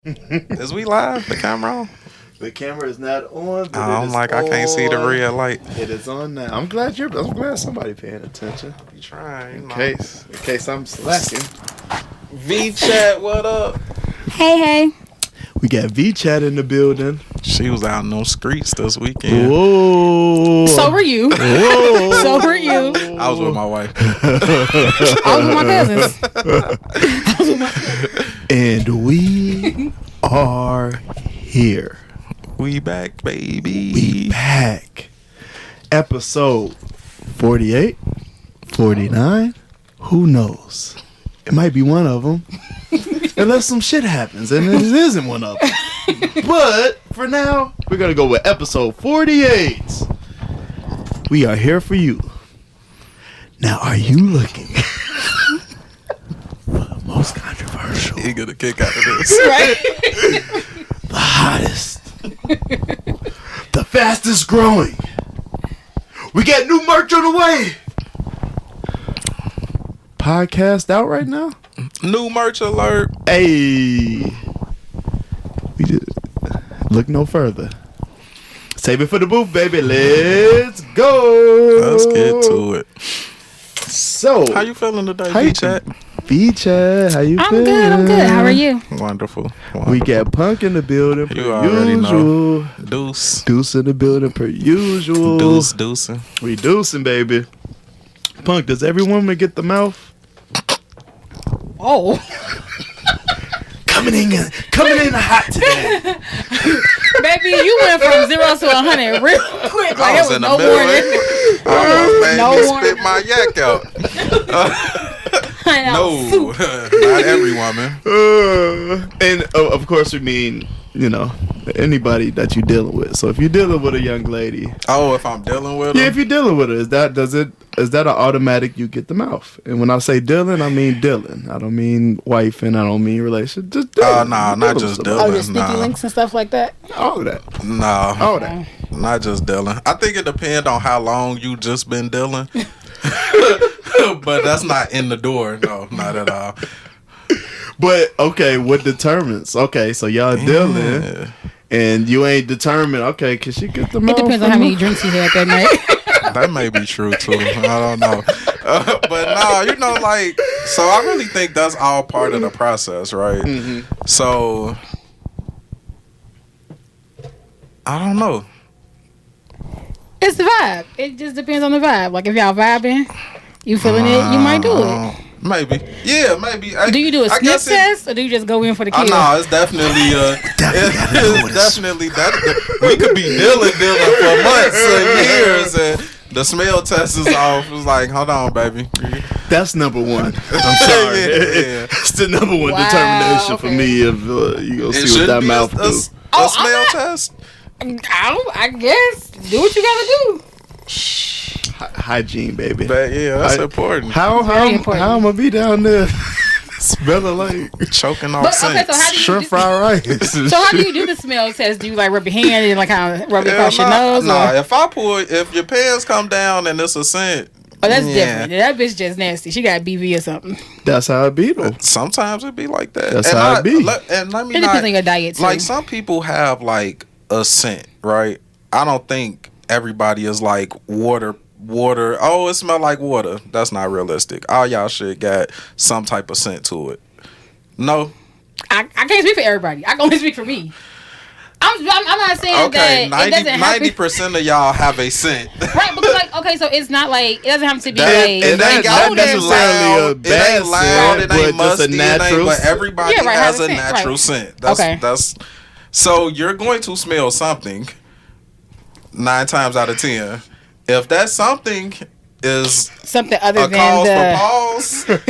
Is we live? The camera on? The camera is not on. But I can't see the red light. It is on now. I'm glad somebody paying attention. You trying? In case I'm slacking. Vee Chat, what up? Hey. We got Vee Chat in the building. She was out in those streets this weekend. Whoa. So were you. Whoa. So were you. I was with my wife. I was with my cousins. And we are here. We back, baby. We back. Episode 48, 49. Who knows? It might be one of them. Unless some shit happens and it isn't one of them. But for now, we're going to go with episode 48. We are here for you. Now, are you looking for the most controversial? You get a kick out of this. Right? The hottest. The fastest growing. We got new merch on the way. Podcast out right now. New merch alert. Hey. We did. Look no further. Save it for the booth, baby. Let's go. Let's get to it. So, how you feeling today, Vee Chat? Vee Chat, how you feeling? I'm good. How are you? Wonderful. We got Punk in the building per You already usual. know. Deuce. Deuce in the building per usual. Deucing. We deucing, baby. Punk, does every woman get the mouth? Oh. Coming in hot today. Baby, You went from 0 to 100 real quick. Like I was in the middle. I almost made me spit my yak out. No, not every woman. And of course, we mean, anybody that you're dealing with. So if you're dealing with a young lady, if I'm dealing with her, if you're dealing with her, is that an automatic you get the mouth? And when I say dealing, I mean dealing. I don't mean wife, and I don't mean relationship. Just dealing. not just dealing. Oh, just sneaky links and stuff like that. All of that. No, all that. Not just dealing. I think it depends on how long you just been dealing. But that's not in the door. No, not at all. But okay, what determines? Okay, so y'all dealing, and you ain't determined. Okay, can she get the mouth? It depends on how many drinks you had that night. That may be true too. I don't know. But no, so I really think that's all part of the process, right? Mm-hmm. So I don't know. It's the vibe. It just depends on the vibe. Like if y'all vibing, you feeling it, you might do it. Maybe. Yeah, maybe. Do you do a sniff test or do you just go in for the kill? No, it's definitely it's definitely that. We could be dealing for months and years, and the smell test is off. It's like, hold on, baby. That's number one. I'm sorry. It's the number one determination for me. If you gonna see what that mouth do. A smell test. I guess do what you gotta do. Hygiene, baby. But yeah, that's important. How I'm gonna be down there smelling like choking off scents. So how do you shrimp fried rice? So how do you do the smell test? Do you like rub your hand and like kind of rub it across your nose? Nah, if your pants come down and it's a scent. Oh, that's different. That bitch just nasty. She got BV or something. That's how it be though. Sometimes it be like that. That's how it be. And let me it depends on your diet too. Like some people have like a scent, right? I don't think everybody is like water. Oh, it smell like water. That's not realistic. All y'all shit got some type of scent to it. No, I can't speak for everybody. I can only speak for me. I'm not saying that 90% of y'all have a scent. Right, because so it's not like it doesn't have to be it ain't necessarily a bad scent, it ain't musty, just a natural. But everybody has a natural scent. That's so you're going to smell something 9 times out of 10. If that something is something other than cause the for pause, so if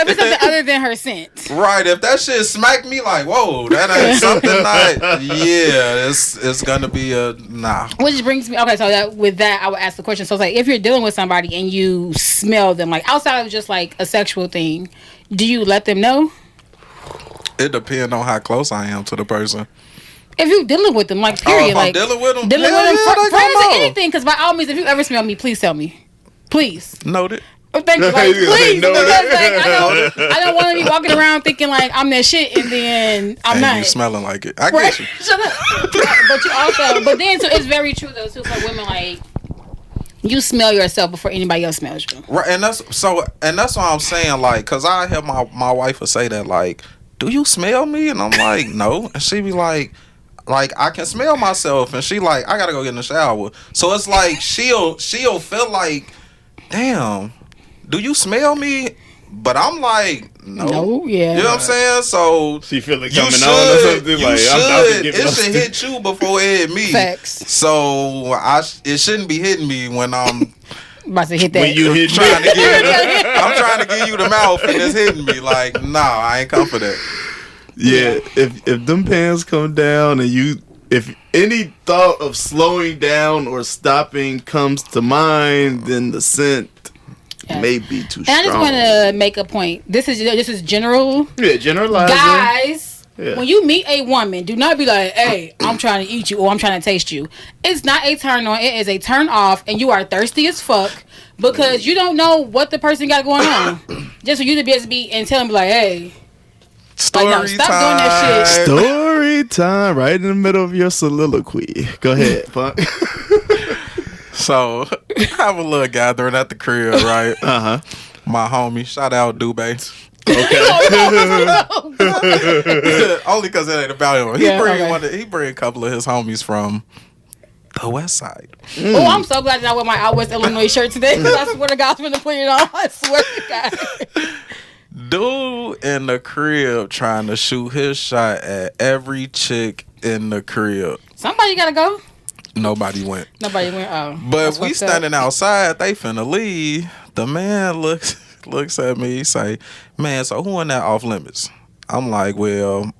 it's something other than her scent, right? If that shit smack me like, whoa, that ain't something like, yeah, it's gonna be a nah. Which brings me so with that, I would ask the question. So it's like if you're dealing with somebody and you smell them, like outside of just like a sexual thing, do you let them know? It depends on how close I am to the person. If you dealing with them, like period, if I'm dealing with them, friends or anything. Because by all means, if you ever smell me, please tell me, please. Noted. Oh, thank you. Like, please, because like I don't want to be walking around thinking like I'm that shit, and then I'm not. You smelling like it. I get you. Shut up. But you also, but then so it's very true though too for women. Like you smell yourself before anybody else smells you. Right, and that's why I'm saying like, cause I have my wife would say that like, do you smell me? And I'm like, no, and she be like I can smell myself, and she like I gotta go get in the shower. So it's like she'll feel like, damn. Do you smell me? But I'm like, no. Yeah. You know what I'm saying? So she feel it coming on or something. Like, it should hit you before it hit me. Facts. So it shouldn't be hitting me when I'm about to hit that. When you hit I'm trying to give you the mouth and it's hitting me. Like, nah, I ain't come for that. Yeah, if them pants come down and if any thought of slowing down or stopping comes to mind, then the scent may be too strong. And I just want to make a point. This is general. Yeah, generalizing. Guys, when you meet a woman, do not be like, hey, I'm trying to eat you or I'm trying to taste you. It's not a turn on. It is a turn off, and you are thirsty as fuck because you don't know what the person got going on. Just for you to be able to be and tell them like, hey, stop doing that shit. Story time, right in the middle of your soliloquy. Go ahead, Punk. So, I have a little gathering at the crib, right? Uh-huh. My homie, shout out Duece. Okay. Only because it ain't about him. He bring a couple of his homies from the West Side. Oh, I'm so glad that I wear my Out West Illinois shirt today because I swear to God, I'm going to put it on. I swear to God. Dude in the crib trying to shoot his shot at every chick in the crib. Somebody got to go. Nobody went. Oh, but we standing outside. They finna leave. The man looks at me. Say, "Man, so who in that off limits?" I'm like, "Well,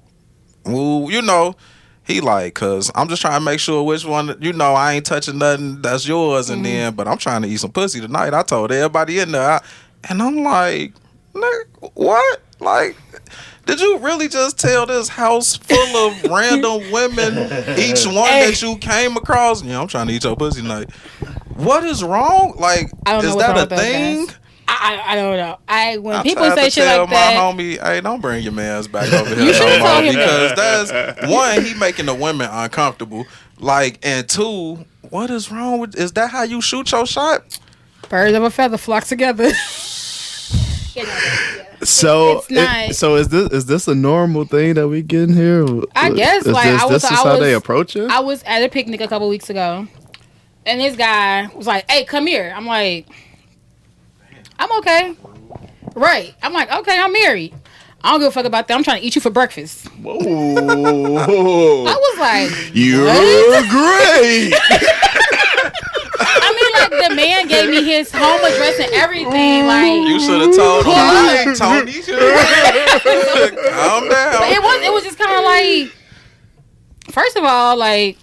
you know." He like, "Cause I'm just trying to make sure which one. You know, I ain't touching nothing that's yours." And then, but I'm trying to eat some pussy tonight. I told everybody in there, and I'm like, "What? Like." Did you really just tell this house full of random women, each one that you came across? Yeah, I'm trying to eat your pussy tonight. What is wrong? Like, is that a thing? I don't know. When people say shit like that, my homie, hey, don't bring your mans back over here no more because that's one, he making the women uncomfortable. Like, and two, what is wrong with? Is that how you shoot your shot? Birds of a feather flock together. So is this a normal thing that we getting here? I guess this is how they approach it. I was at a picnic a couple weeks ago, and this guy was like, "Hey, come here." I'm like, "I'm okay." Right? I'm like, "Okay, I'm married. I don't give a fuck about that. I'm trying to eat you for breakfast." Whoa! I was like, "You're great." I mean, like, the man gave me his home address and everything. Like, you should have told him, "Hey, Tony, calm down." But it was just kind of like, first of all, like,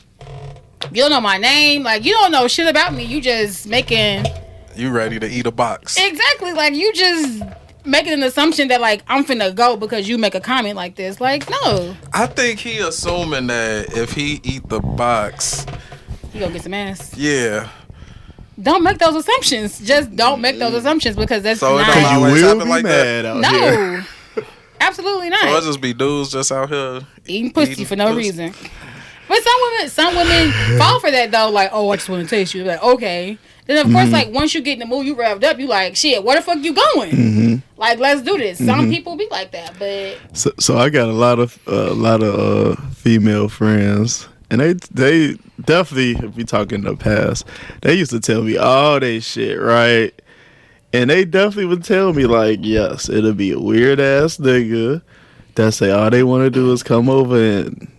you don't know my name, like, you don't know shit about me. You just making. You ready to eat a box? Exactly, like you just making an assumption that like I'm finna go because you make a comment like this. Like, no. I think he assuming that if he eat the box, he gonna get some ass. Yeah. Don't make those assumptions. Just don't make those assumptions because that's so not. Because you will be like mad that. out here. No, absolutely not. So it just be dudes just out here eating pussy for no reason. But some women fall for that though. Like, oh, I just want to taste you. Like, okay. Then of course, like once you get in the mood, you revved up. You like, shit. Where the fuck you going? Mm-hmm. Like, let's do this. Some people be like that, but so I got a lot of female friends. And they definitely, if we talking the past, they used to tell me all they shit, right? And they definitely would tell me, like, yes, it'll be a weird ass nigga that say all they want to do is come over and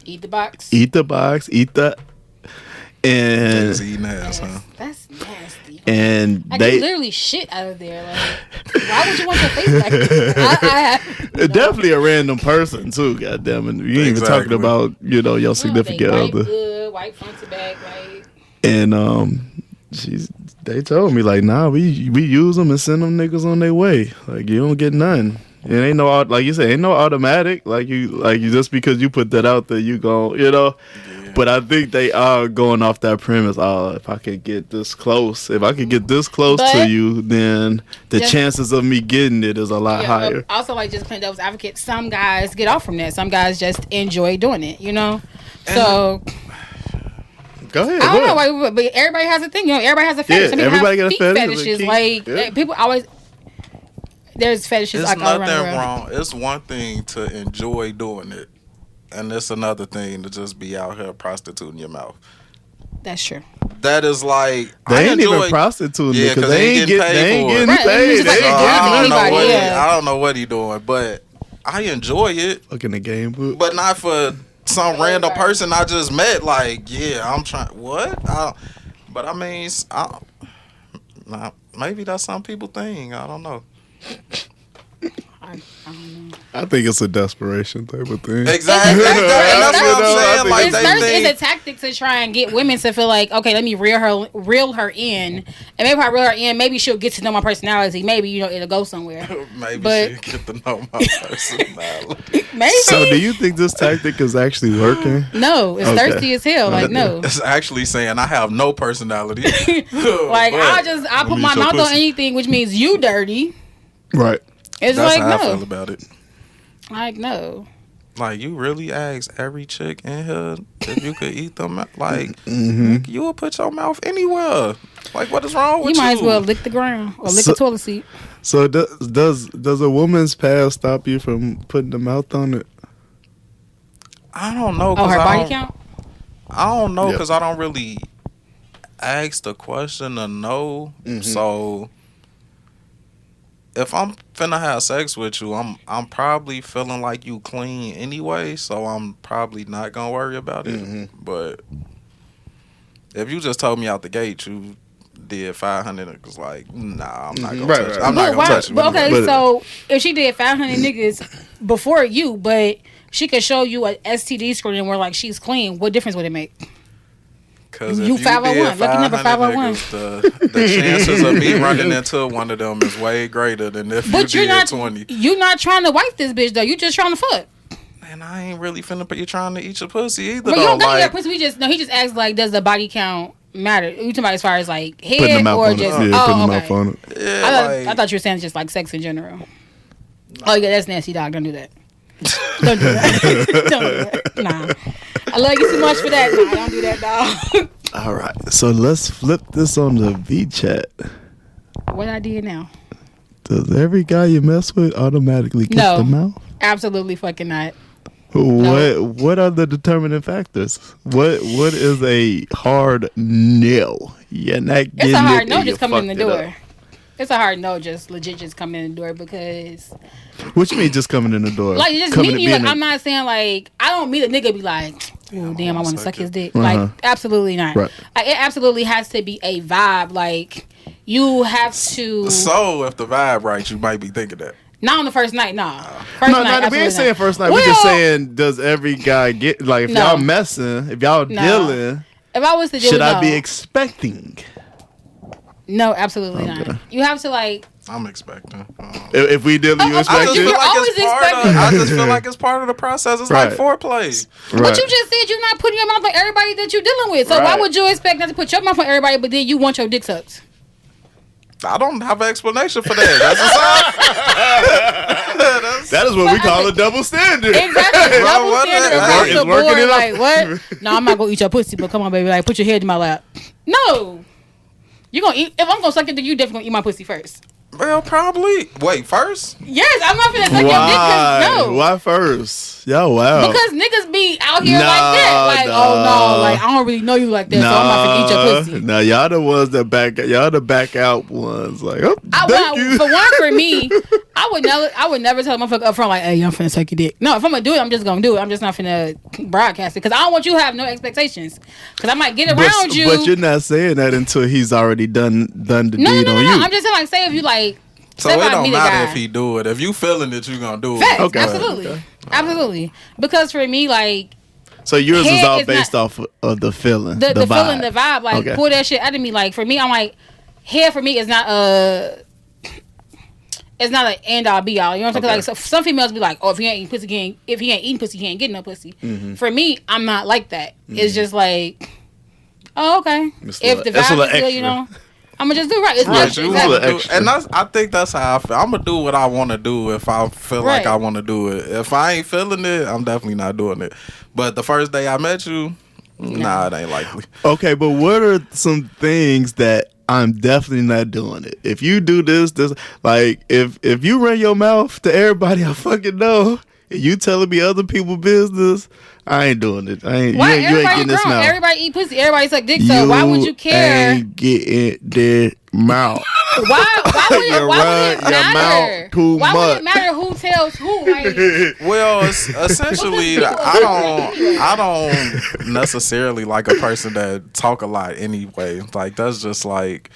eat the box. And eating ass, huh? That's nasty. And like, they literally shit out of there. Like, why would you want your face like that? Definitely a random person too. Goddamn it, you ain't even talking about your significant other. Good, white front to back, right? And they told me like, nah, we use them and send them niggas on their way. Like, you don't get none. It ain't no, like you said, ain't no automatic. Like you just because you put that out there, you go, Yeah. But I think they are going off that premise. Oh, if I could get this close, to you, then the chances of me getting it is a lot higher. Also, like just playing devil's advocate, some guys get off from that. Some guys just enjoy doing it, you know. So. Go ahead. I don't know, but everybody has a thing. You know, everybody has a fetish. Yeah, everybody got a fetish. Fetishes. Like people always. There's fetishes. There's like all nothing around wrong. It's one thing to enjoy doing it, and it's another thing to just be out here prostituting your mouth. That's true. That is like they ain't even prostituting because they ain't getting paid. I don't know what he doing, but I enjoy it. Fucking the game book, but not for some random person I just met. Like, yeah, I'm trying. What? But I mean, maybe that's some people thing. I don't know. I think it's a desperation type of thing. Exactly. That's what I'm saying. Like, it's a tactic to try and get women to feel like, okay, let me reel her in, and maybe if I reel her in, maybe she'll get to know my personality. Maybe it'll go somewhere. Maybe she'll get to know my personality. Maybe. So, do you think this tactic is actually working? No, it's thirsty as hell. Like, no. It's actually saying I have no personality. Like I put my mouth on anything, which means you dirty. Right. It's That's like how no. I feel about it. Like no. Like you really ask every chick in here if you could eat them. Like you would put your mouth anywhere. Like what is wrong with you? You might as well lick the ground or lick the toilet seat. So does a woman's past stop you from putting the mouth on it? I don't know. Her body count? I don't know because I don't really ask the question to know. So. If I'm finna have sex with you, I'm probably feeling like you clean anyway, so I'm probably not gonna worry about it. But if you just told me out the gate you did 500 niggas, like, nah, I'm not gonna touch it. I'm not gonna touch it. But okay, so if she did 500 niggas before you, but she could show you an STD screen where like she's clean, what difference would it make? Because if you 501, lucky number 501. The chances of me running into one of them is way greater than if you did 20. You're not trying to wipe this bitch though. You just trying to fuck. Man, I ain't really finna. But you're trying to eat your pussy either. But you don't gotta eat your pussy. He just asked like, does the body count matter? You talking about as far as like head or just putting the mouth on it? Yeah, I thought you were saying just like sex in general. Oh yeah, that's nasty, dog. Don't do that. Don't do that. Don't do that. Nah. I love you too much for that. Nah, don't do that, dog. All right. So let's flip this on the Vee Chat. What I did now? Does every guy you mess with automatically kiss the mouth? Absolutely fucking not. What are the determining factors? What is a hard no? You're not getting it's a hard no just coming in the door. It's a hard no, just legit just coming in the door because. What you mean just coming in the door? Like just meeting you. I'm not saying like I don't meet a nigga be like, oh damn, I want to suck his dick. Like absolutely not. Right. Like, it absolutely has to be a vibe. Like you have to. So if the vibe right, you might be thinking that. Not on the first night, nah. No, we ain't saying first night. We're just saying, does every guy get like if y'all messing, if y'all dealing? If I was to deal, should I be expecting? No, absolutely not. You have to like. I'm expecting. If we deal, you expect it? I just feel like it's part of the process. It's like foreplay. Right. But you just said you're not putting your mouth on everybody that you're dealing with. So why would you expect not to put your mouth on everybody, but then you want your dick sucked? I don't have an explanation for that. That is what we call a double standard. Exactly. Double standard across the board. Like, what? No, I'm not going to eat your pussy, but come on, baby. Like, put your head in my lap. No. You're going to eat. If I'm going to suck it, then you definitely going to eat my pussy first. Well, probably. Wait, first? Yes, I'm not finna suck your dick. No. Why first? Yo, wow. Because niggas be out here like that. Like, oh no, like I don't really know you like that, so I'm not finna eat your pussy. Now y'all the ones that back out ones. Like, oh, thank you. For one, for me, I would never tell a motherfucker up front like, hey, I'm finna suck your dick. No, if I'm gonna do it, I'm just gonna do it. I'm just not finna broadcast it because I don't want you to have no expectations. Because I might get around you. But you're not saying that until he's already done the deed on you. No. I'm just saying like, say if you like. So it don't matter if he do it. If you feeling it, you gonna do it. Facts, okay. Absolutely. Because for me, like. So yours is all based off of the feeling, the vibe. Feeling, the vibe. Like pull that shit out of me. Like for me, I'm like, hair for me is not it's not an end all be all. You know what I'm saying? Like, so some females be like, oh, if he ain't eating pussy, he ain't getting no pussy. Mm-hmm. For me, I'm not like that. Mm-hmm. It's just like, oh, okay. If the vibe is good, you know, I'm gonna just do right. It's exactly. And I think that's how I feel. I'm gonna do what I want to do if I feel like I want to do it. If I ain't feeling it, I'm definitely not doing it. But the first day I met you, nah, it ain't likely. Okay, but what are some things that I'm definitely not doing it? If you do this, like if you run your mouth to everybody I fucking know, and you telling me other people's business, I ain't doing it. You ain't getting this mouth. Everybody eat pussy. Everybody suck dick. So why would you care? Ain't getting their mouth. Why would it matter? Why would it matter who tells who? Like, well, essentially, I don't necessarily like a person that talk a lot anyway. Like, that's just like,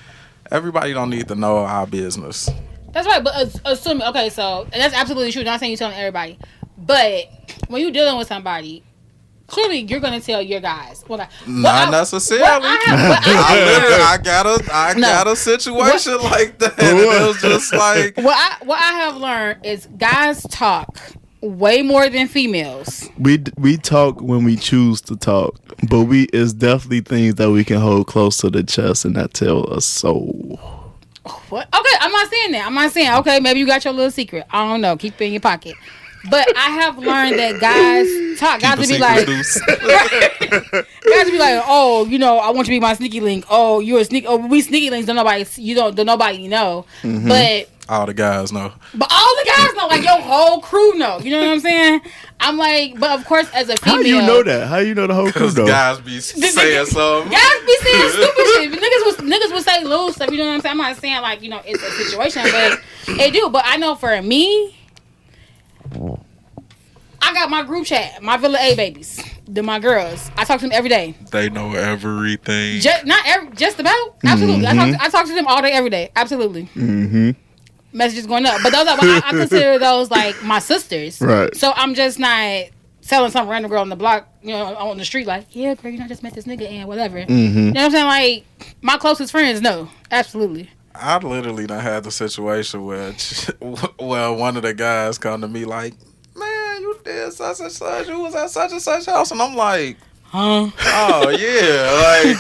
everybody don't need to know our business. That's right, but assuming, okay, so, and that's absolutely true. Not saying you're telling everybody, but when you're dealing with somebody, clearly you're gonna tell your guys. Not necessarily. I got a situation like that. And it was just like what I have learned is guys talk way more than females. We talk when we choose to talk, but it's definitely things that we can hold close to the chest and not tell a soul. What? Okay, I'm not saying that. I'm not saying, okay, maybe you got your little secret. I don't know. Keep it in your pocket. But I have learned that guys talk. Guys to be like, guys to be like, oh, you know, I want you to be my sneaky link. Oh, you're a sneaky. Oh, we sneaky links. Don't nobody know. Mm-hmm. But all the guys know. But all the guys know. Like your whole crew know. You know what I'm saying? I'm like, but of course, as a female, how you know that? How you know the whole crew know? Guys be saying something. Guys be saying stupid shit. Niggas would say loose stuff. You know what I'm saying? I'm not saying like, you know, it's a situation, but they do. But I know for me, I got my group chat, my Villa A babies, my girls. I talk to them every day. They know everything. Just about. Absolutely. Mm-hmm. I talk to them all day, every day. Absolutely. Mm-hmm. Messages going up, but those are I consider those like my sisters. Right. So I'm just not telling some random girl on the block, you know, on the street, like, yeah, girl, you know, I just met this nigga and whatever. Mm-hmm. You know what I'm saying? Like, my closest friends know. Absolutely. I literally done had the situation where, well, one of the guys come to me like, man, you did such and such. You was at such and such house. And I'm like, huh? Oh, yeah. Like,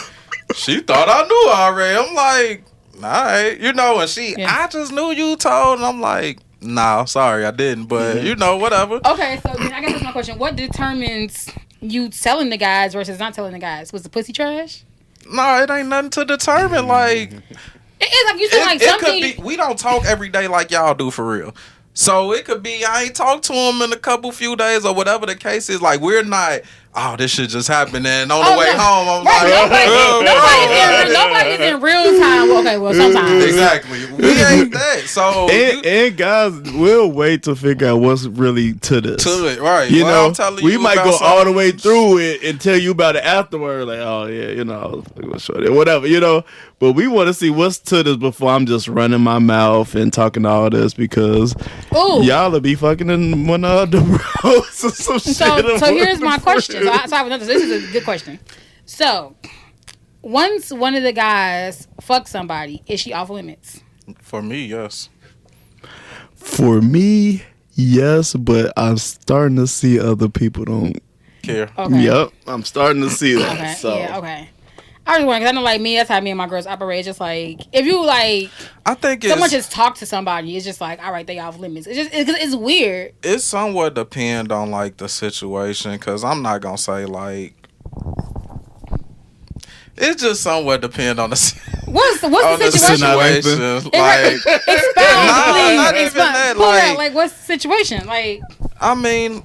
she thought I knew already. I'm like, all right. You know, and I just knew you told. And I'm like, nah, sorry, I didn't. But, you know, whatever. Okay, so then I guess that's my question. What determines you telling the guys versus not telling the guys? Was the pussy trash? No, it ain't nothing to determine. Like, it is like you said, like something. It could be, we don't talk every day like y'all do for real. So it could be I ain't talked to him in a few days or whatever the case is. Like, we're not, oh, this shit just happened. And on the way home, I'm like, nobody's in real time. Okay, well, sometimes. Exactly. We ain't that. So and guys will wait to figure out what's really to this. To it, right. You know, I'm telling we might go all the way through it and tell you about it afterward. Like, oh, yeah, you know, whatever, you know. But we want to see what's to this before I'm just running my mouth and talking all this because y'all will be fucking in one of the bros or some shit. So here's my question. So I have another. This is a good question. So once one of the guys fucks somebody, is she off limits? For me, yes. For me, yes, but I'm starting to see other people don't care. Okay. Yep, I'm starting to see that. Okay. So. Yeah. Okay. I was wondering because I know, like me, that's how me and my girls operate. It's just like if you like, I think someone just talk to somebody, it's just like, all right, they off limits. It's just it's weird. It somewhat depend on like the situation, because I'm not gonna say like. It just somewhat depend on the what's the situation? Like, expound, please. Expound. Like, what's the situation? Like, I mean,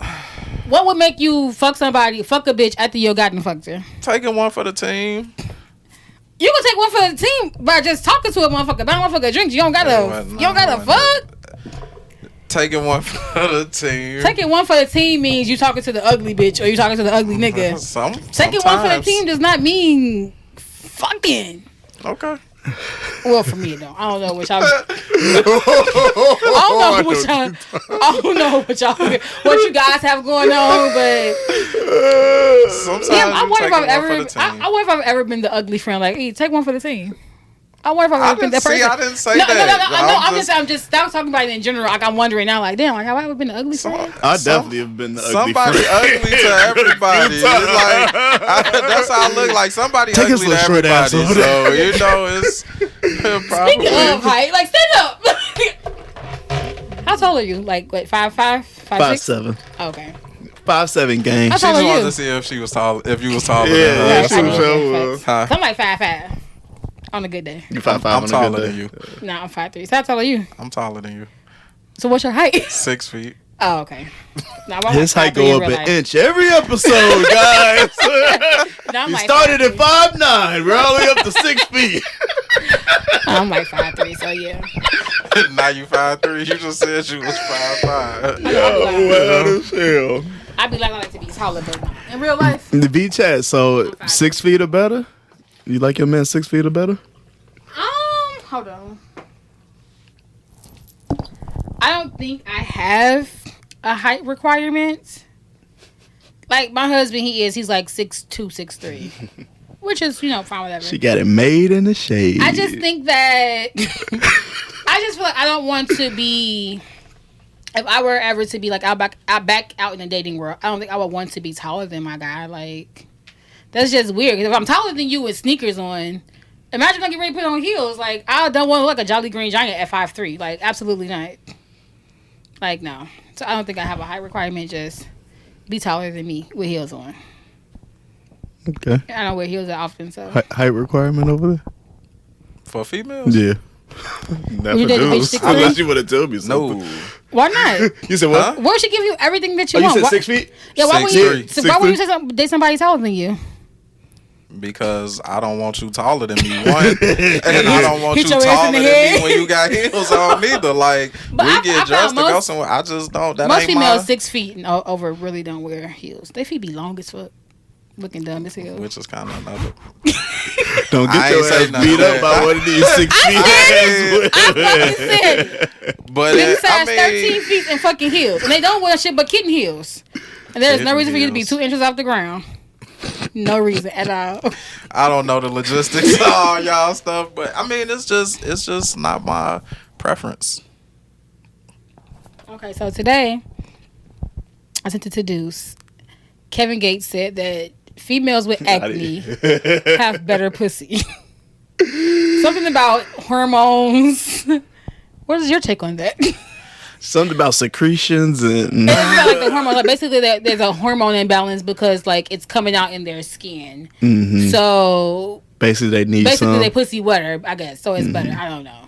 what would make you fuck a bitch after you gotten fucked her? Taking one for the team. You can take one for the team by just talking to a motherfucker. Buy a motherfucker drinks. You don't gotta fuck. Taking one for the team. Taking one for the team means you talking to the ugly bitch or you talking to the ugly nigga. Taking one for the team does not mean fucking. Okay. Well, for me though, I don't know what y'all. I don't know what you guys have going on, but sometimes I wonder if I've ever been the ugly friend. Like, hey, take one for the team. I wonder if I've been that person. I didn't say that. No, I'm just stop talking about it in general. Like I'm wondering now, like damn, like have I ever been the ugly friend? I definitely have been the ugly friend. Somebody ugly to everybody. It's like that's how I look. Like somebody take ugly to everybody. So you know it's probably. Speaking of height, like stand up. How tall are you? Like what? 5'5", 5'6"? Okay. 5'7" gang. How tall are you? She wanted to see if she was tall. If you was taller than her. Yeah, she was. I'm like 5'5". On a good day. You 5'5" I'm on taller a good than you. No, I'm 5'3". So how tall are you? I'm taller than you. So what's your height? 6 feet. Oh, okay. Now, his height go up an inch every episode, guys. You started at 5'9". We're all the way up to 6 feet. I'm like 5'3", so yeah. Now you 5'3". You just said you was 5'5". Well as hell. I like to be taller, but in real life. The Vee Chat. So 6 feet or better. You like your man 6 feet or better? Hold on. I don't think I have a height requirement. Like my husband, he's like 6'2", 6'3", which is fine, whatever. She got it made in the shade. I just think that I just feel like I don't want to be. If I were ever to be like out back out in the dating world, I don't think I would want to be taller than my guy. Like that's just weird. Because if I'm taller than you with sneakers on, imagine I get ready to put on heels. Like I don't want to look like a Jolly Green Giant at 5'3". Like absolutely not. Like no. So I don't think I have a height requirement. Just be taller than me with heels on. Okay. I don't wear heels that often, so height requirement over there for females. Yeah. Not for dudes. Unless you would have told me something. No. Why not? You said what? Huh? Why should give you everything that you want? You said 6 feet? Yeah. Why would you? So why would you date somebody taller than you? Because I don't want you taller than me, one, and I don't want you taller than me when you got heels on either. Like we get dressed to go somewhere. I just don't. That most ain't females my... 6 feet and over really don't wear heels. Their feet be long as fuck, looking dumb as hell. Which is kind of another. Don't get your ass beat up by one of these 6 feet. I fucking said it. But niggas size 13 feet in fucking heels, and they don't wear shit but kitten heels. And there's no reason for you to be 2 inches off the ground. No reason at all. I don't know the logistics of all y'all stuff, but I mean, it's just not my preference. Okay, so today I sent it to Deuce. Kevin Gates said that females with acne have better pussy. Something about hormones. What is your take on that? Something about secretions and it's about like the hormones. Like basically, there's a hormone imbalance because like it's coming out in their skin. Mm-hmm. So basically, they need they pussy wetter, I guess. So it's better. I don't know.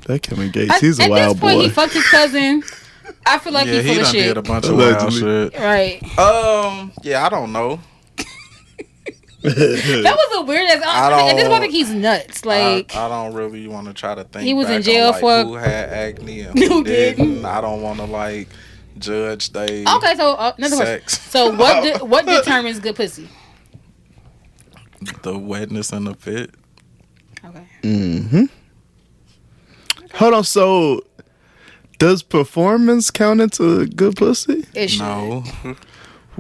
That Kevin Gates, he's a wild boy. At this point, he fucked his cousin. I feel like he's full of shit. He done did a bunch of wild shit. Right. Yeah, I don't know. That was a weird ass. At this point, I think he's nuts. Like I don't really want to try to think. He was in jail for who had acne and who didn't. I don't want to like judge they. Okay, so another question. So what determines good pussy? The wetness and the fit. Okay. Mm-hmm. Hold on. So does performance count into good pussy? It should. No.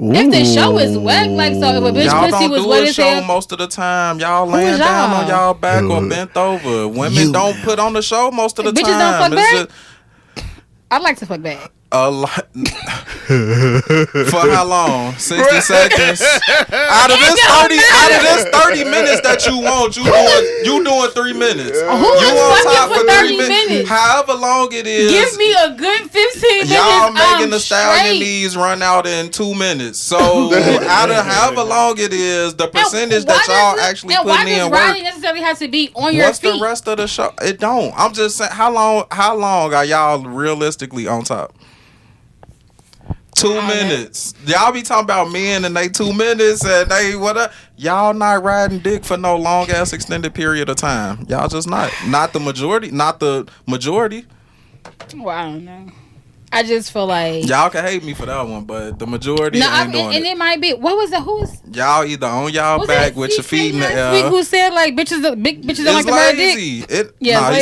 Ooh. If the show is wet, like so, if a bitch pussy was wet as hell, y'all don't do a show most of the time. Y'all laying down on y'all back or bent over. Women don't put on the show most of the time. Bitches don't fuck back. I'd like to fuck back. A lot. For how long? 60 seconds. Out of this 30 minutes that you want, you doing 3 minutes. Who you on top for 30 minutes? However long it is. Give me a good 15 minutes. Y'all making the stallion knees run out in 2 minutes. So out of however long it is, the percentage that y'all actually putting in work. Why does riding necessarily have to be on your feet? What's the rest of the show? It don't. I'm just saying, how long are y'all realistically on top? 2 minutes. Y'all be talking about men and they 2 minutes and they what? Y'all not riding dick for no long ass extended period of time. Y'all just not. Not the majority. Well, I don't know. I just feel like y'all can hate me for that one, but the majority ain't doing it. And it might be. What was it? Who was? Y'all either on y'all back with your feet in the air. Who said like bitches don't like the ride dick? He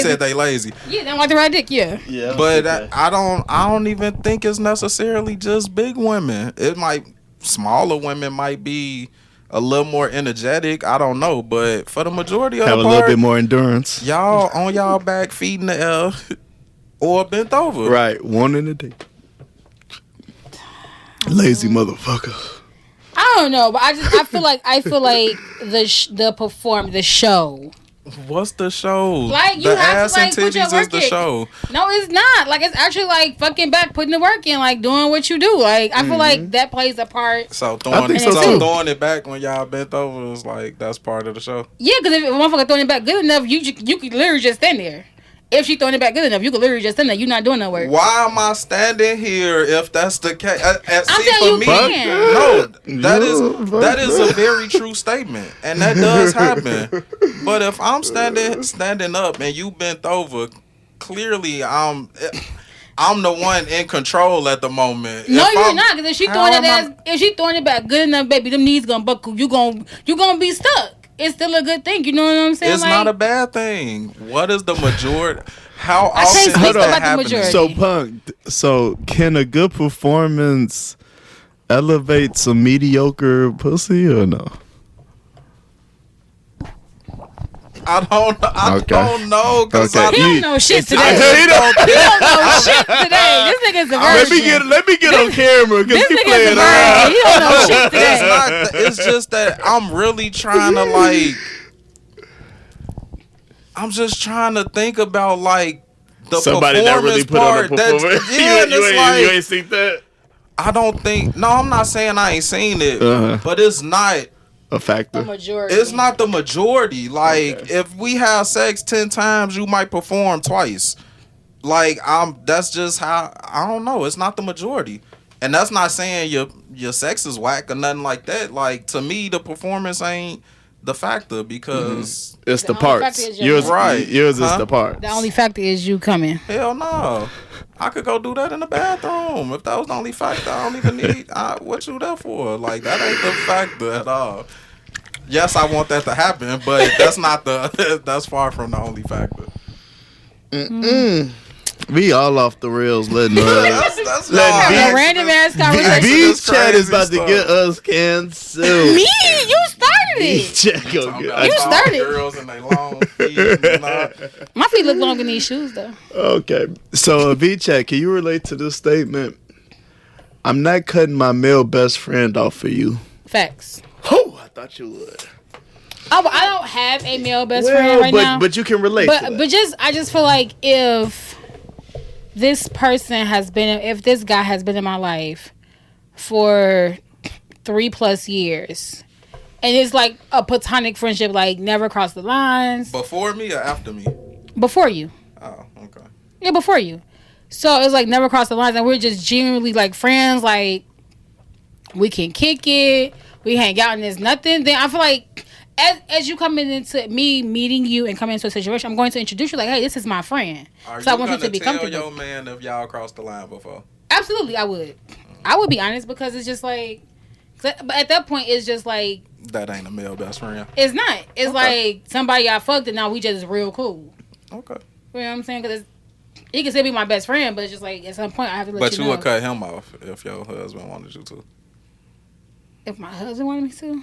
said they lazy. Yeah, they don't like the ride dick. Yeah. But I don't even think it's necessarily just big women. It might smaller women might be a little more energetic. I don't know, but for the majority of have the a little bit more endurance. Y'all on y'all back feeding the L or bent over. Right, one in a day. Lazy motherfucker. I don't know, but I feel like the show. What's the show? Like you the have ass to like and titties put your work is the in. show. No, it's not. Like it's actually like fucking back, putting the work in, like doing what you do. Like I feel like that plays a part. So throwing it back when y'all bent over is like that's part of the show. Yeah, because if a motherfucker throwing it back good enough, you could literally just stand there. If she throwing it back good enough, you could literally just stand there. You're not doing no work. Why am I standing here if that's the case? I'm saying you can. No, that is a very true statement, and that does happen. But if I'm standing up and you bent over, clearly I'm the one in control at the moment. No, you're not. Because if she throwing it back good enough, baby, them knees gonna buckle. You gonna be stuck. It's still a good thing, you know what I'm saying? It's not a bad thing. What is the majority? How often does that happen? So, Punk, can a good performance elevate some mediocre pussy or no? I don't know. Because he don't know shit today. He don't know shit today. This nigga's a virgin. Let me get on camera because he playing around. He don't know shit today. It's just that I'm really trying to like. I'm just trying to think about like the somebody performance that really put part. On a performance. You ain't seen that. I don't think. No, I'm not saying I ain't seen it, but it's not a factor. It's not the majority. Like if we have sex 10 times, you might perform twice. Like that's just how. I don't know. It's not the majority, and that's not saying your sex is whack or nothing like that. Like to me, the performance ain't the factor because it's the parts. Yours is the parts. The only factor is you coming. Hell no. I could go do that in the bathroom. If that was the only factor, I don't even need what you there for? Like that ain't the factor at all. Yes, I want that to happen, but that's not that's far from the only factor. We all off the rails letting that's random ass conversation. Vee Chat is about to get us canceled. Me? You started it. Vee Chat you started. Girls and they long feet. My feet look longer than these shoes though. Okay. So Vee Chat, can you relate to this statement? I'm not cutting my male best friend off for you. Facts. Oh, I thought you would. Oh, I don't have a male best friend right now. But you can relate to that. But I just feel like if this guy has been in my life for 3+ years, and it's like a platonic friendship, like never crossed the lines. Before me or after me? Before you. Oh, okay. Yeah, before you. So it's like never crossed the lines, and we're just genuinely like friends. Like we can kick it, we hang out, and there's nothing. Then I feel like as you come into me meeting you and coming into a situation, I'm going to introduce you like, hey, this is my friend. So I want you to be comfortable. Tell your man if y'all crossed the line before? Absolutely, I would. I would be honest because it's just like, but at that point, it's just like that ain't a male best friend. It's not. It's like somebody I fucked and now we just real cool. Okay. You know what I'm saying? Because he can still be my best friend, but it's just like at some point I have to let you know. But you would cut him off if your husband wanted you to. If my husband wanted me to?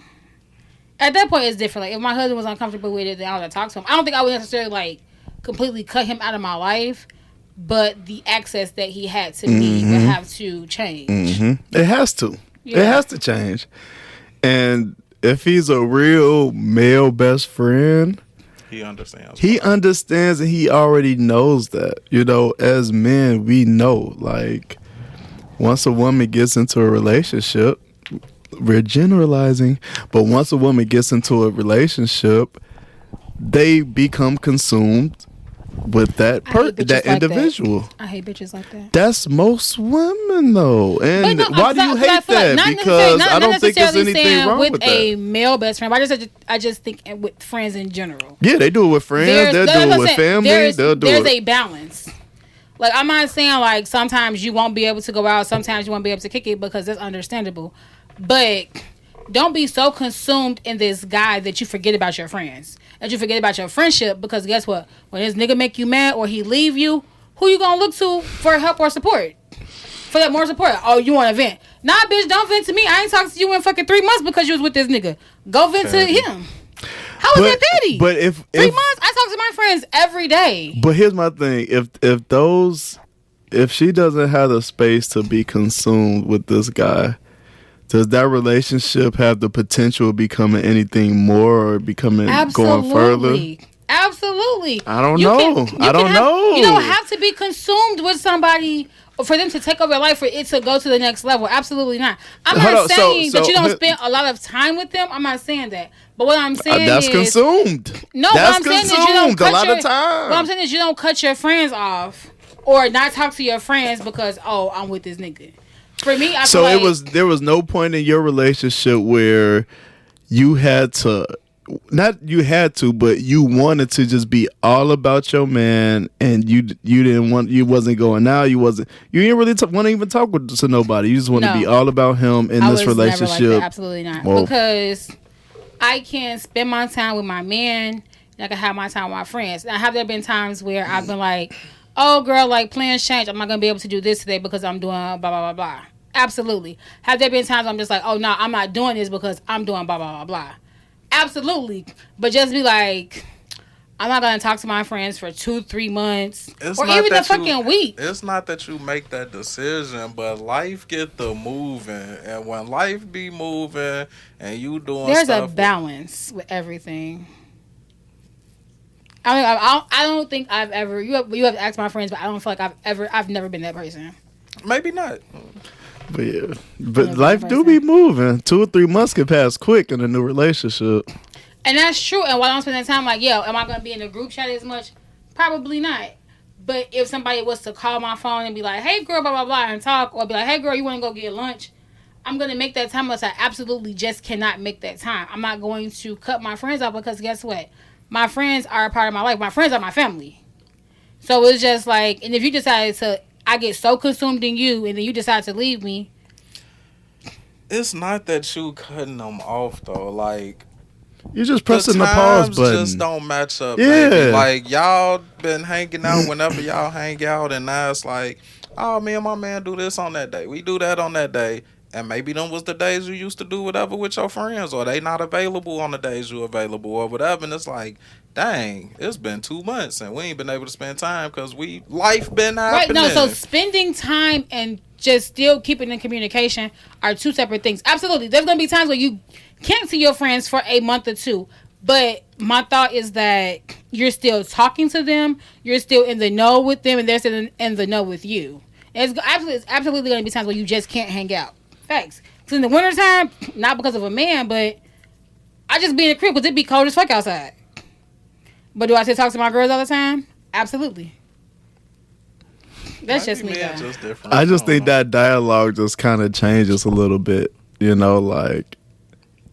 At that point, it's different. Like, if my husband was uncomfortable with it, then I would talk to him. I don't think I would necessarily, like, completely cut him out of my life, but the access that he had to me would have to change. It has to. Yeah. It has to change. And if he's a real male best friend, he understands. He understands and he already knows that. You know, as men, we know, like, once a woman gets into a relationship, we're generalizing, but once a woman gets into a relationship, they become consumed with that individual. I hate bitches like that. That's most women, though. And why do you hate that? Like, because I don't think there's anything wrong with that. A male best friend. I just think with friends in general. Yeah, they do it with friends. They'll do it with family. There's a balance. Like, I'm not saying, like, sometimes you won't be able to go out, sometimes you won't be able to kick it, because that's understandable. But don't be so consumed in this guy that you forget about your friends. That you forget about your friendship, because guess what? When this nigga make you mad or he leave you, who you gonna look to for help or support? For that more support? Oh, you want to vent. Nah, bitch, don't vent to me. I ain't talked to you in fucking 3 months because you was with this nigga. Go vent to him. How is that petty? But if 3 months, I talk to my friends every day. But here's my thing: if she doesn't have the space to be consumed with this guy, does that relationship have the potential of becoming anything more or becoming going further? Absolutely. I don't know. I don't know. You don't have to be consumed with somebody for them to take over your life for it to go to the next level. Absolutely not. I'm not saying that you don't spend a lot of time with them. I'm not saying that. But what I'm saying that's consumed. No, that's what I'm saying is you don't cut a lot of time. What I'm saying is you don't cut your friends off or not talk to your friends because I'm with this nigga. For me, I feel like there was no point in your relationship where you had to. Not you had to, but you wanted to just be all about your man, and you wasn't going out. You didn't really want to even talk to nobody. You just want to be all about him in this relationship. Never like that. Absolutely not, because I can spend my time with my man, and I can have my time with my friends. Now, have there been times where I've been like, "Oh, girl, like plans change. I'm not gonna be able to do this today because I'm doing blah blah blah blah." Absolutely. Have there been times I'm just like, "Oh no, I'm not doing this because I'm doing blah blah blah blah." Absolutely. But just be like, I'm not going to talk to my friends for 2-3 months. Or even a fucking week. It's not that you make that decision, but life get the moving. And when life be moving and you doing There's stuff... a balance with everything. I mean, I don't think I've ever... You have to ask my friends, but I don't feel like I've never been that person. Maybe not. But yeah, but life do be moving. 2 or 3 months can pass quick in a new relationship. And that's true. And while I'm spending time like, am I going to be in a group chat as much? Probably not. But if somebody was to call my phone and be like, hey, girl, blah, blah, blah, and talk, or be like, hey, girl, you want to go get lunch? I'm going to make that time unless I absolutely just cannot make that time. I'm not going to cut my friends off because guess what? My friends are a part of my life. My friends are my family. So it's just like, and if you decided to... I get so consumed in you, and then you decide to leave me. It's not that you cutting them off, though. Like, you're just pressing the pause button. Just don't match up. Yeah, baby. Like y'all been hanging out whenever y'all hang out, and now it's like, oh, me and my man do this on that day. We do that on that day, and maybe them was the days you used to do whatever with your friends, or they not available on the days you available, or whatever. And it's like, dang, it's been 2 months and we ain't been able to spend time because life been happening. Right, no, so spending time and just still keeping in communication are two separate things. Absolutely. There's going to be times where you can't see your friends for a month or two. But my thought is that you're still talking to them. You're still in the know with them, and they're still in the know with you. And it's absolutely going to be times where you just can't hang out. Facts. Because in the wintertime, not because of a man, but I just be in the crib because it be cold as fuck outside. But do I still talk to my girls all the time? Absolutely. That's just me. I just think that dialogue just kind of changes a little bit. You know, like...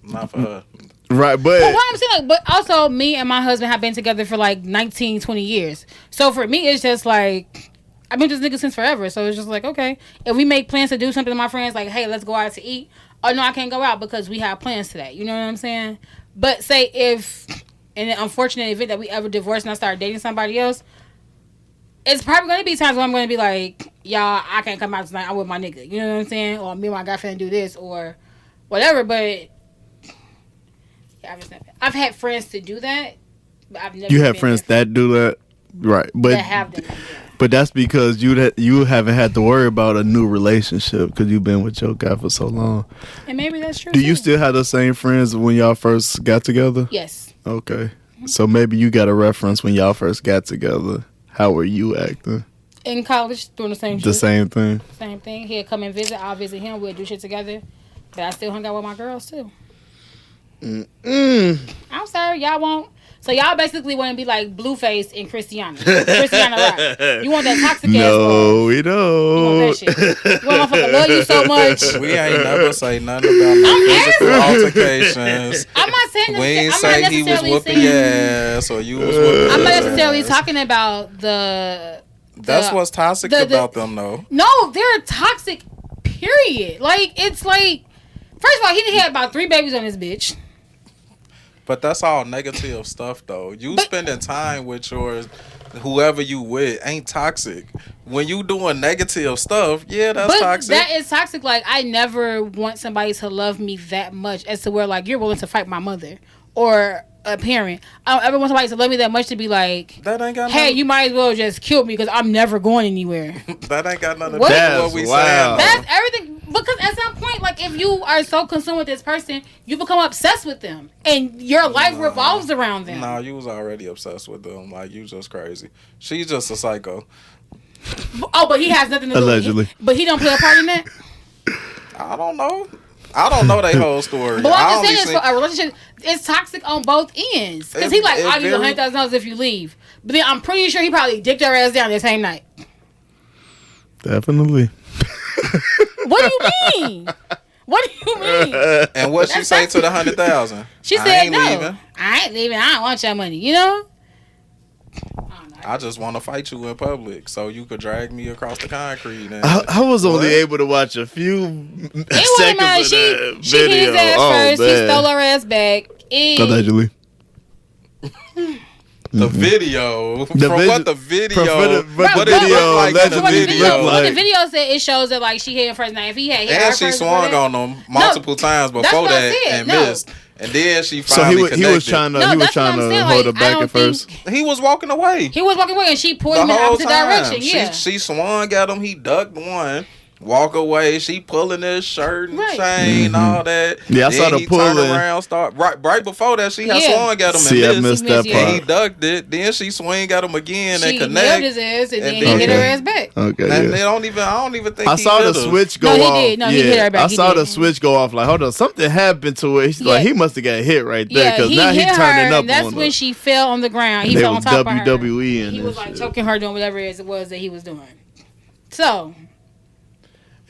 Not for her. Right, but what I'm saying, but also me and my husband have been together for like 19, 20 years. So for me, it's just like... I've been with this nigga since forever. So it's just like, okay. If we make plans to do something to my friends, like, hey, let's go out to eat. Oh, no, I can't go out because we have plans today. You know what I'm saying? But say if... in the unfortunate event that we ever divorce and I start dating somebody else, it's probably going to be times where I'm going to be like, y'all, I can't come out tonight. I'm with my nigga. You know what I'm saying? Or me and my girlfriend do this or whatever. But yeah, I've had friends to do that, but I've never. You have friends that do that, right? But that have done that, yeah. But that's because you haven't had to worry about a new relationship because you've been with your guy for so long. And maybe that's true. Do you still have the same friends when y'all first got together? Yes. Okay. Mm-hmm. So maybe you got a reference when y'all first got together. How were you acting? In college, doing the same shit. The same thing? Same thing. He'll come and visit. I'll visit him. We'll do shit together. But I still hung out with my girls, too. I'm sorry. Y'all won't. So y'all basically want to be like Blueface and Chrisean. Chrisean Rock. You want that toxic ass No, we don't. You want that shit. You want motherfucker love you so much. We ain't never say nothing about no physical altercations. I'm not saying we ain't say he was whooping your ass or you was whooping your ass. I'm not necessarily talking about the That's what's toxic about them, though. No, they're toxic, period. Like, it's like, first of all, he had about 3 babies on this bitch. But that's all negative stuff, though. Spending time with your whoever you with ain't toxic. When you doing negative stuff, yeah, that's toxic. That is toxic. Like, I never want somebody to love me that much as to where, like, you're willing to fight my mother or a parent. I don't ever want somebody to love me that much to be like, that ain't got hey, you might as well just kill me because I'm never going anywhere. That ain't got nothing to do with what we saying. That's everything. Because at some point, like, if you are so consumed with this person, you become obsessed with them. And your life revolves around them. Nah, you was already obsessed with them. Like, you just crazy. She's just a psycho. Oh, but he has nothing to do with it. But he don't play a part in that? I don't know. I don't know their whole story. But I'm just saying, a relationship, it's toxic on both ends. Because he like, I'll give you $100,000 if you leave. But then I'm pretty sure he probably dicked her ass down the same night. Definitely. What do you mean? What do you mean? And what she say to the $100,000? She said, no. Leaving. I ain't leaving. I don't want your money. You know? I just want to fight you in public so you could drag me across the concrete. And I was only able to watch a few seconds of that She hit his ass first. He stole her ass back. Allegedly. The video. What the video said, it shows that like she hit him first night. If he had hit her first, and she swung on him multiple times before that and missed. And then she finally he was trying to hold her back at first. He was walking away. And she pulled him in the opposite direction. Yeah. She swung at him. He ducked one. Walk away. She pulling his shirt and chain, all that. Yeah, I saw the pulling. Turn around, start right before that. She had swung at him and missed that part. And he ducked it. Then she swing at him again and connect. She nailed his ass and then he hit her ass back. Okay, and I don't even think I saw the switch go off. No, he did. No, he hit her back. I saw the switch go off. Like, hold on, something happened to it. Like, he must have got hit right there because now he's turning up. That's when she fell on the ground. He fell on top of her. WWE and he was like choking her, doing whatever it was that he was doing. So.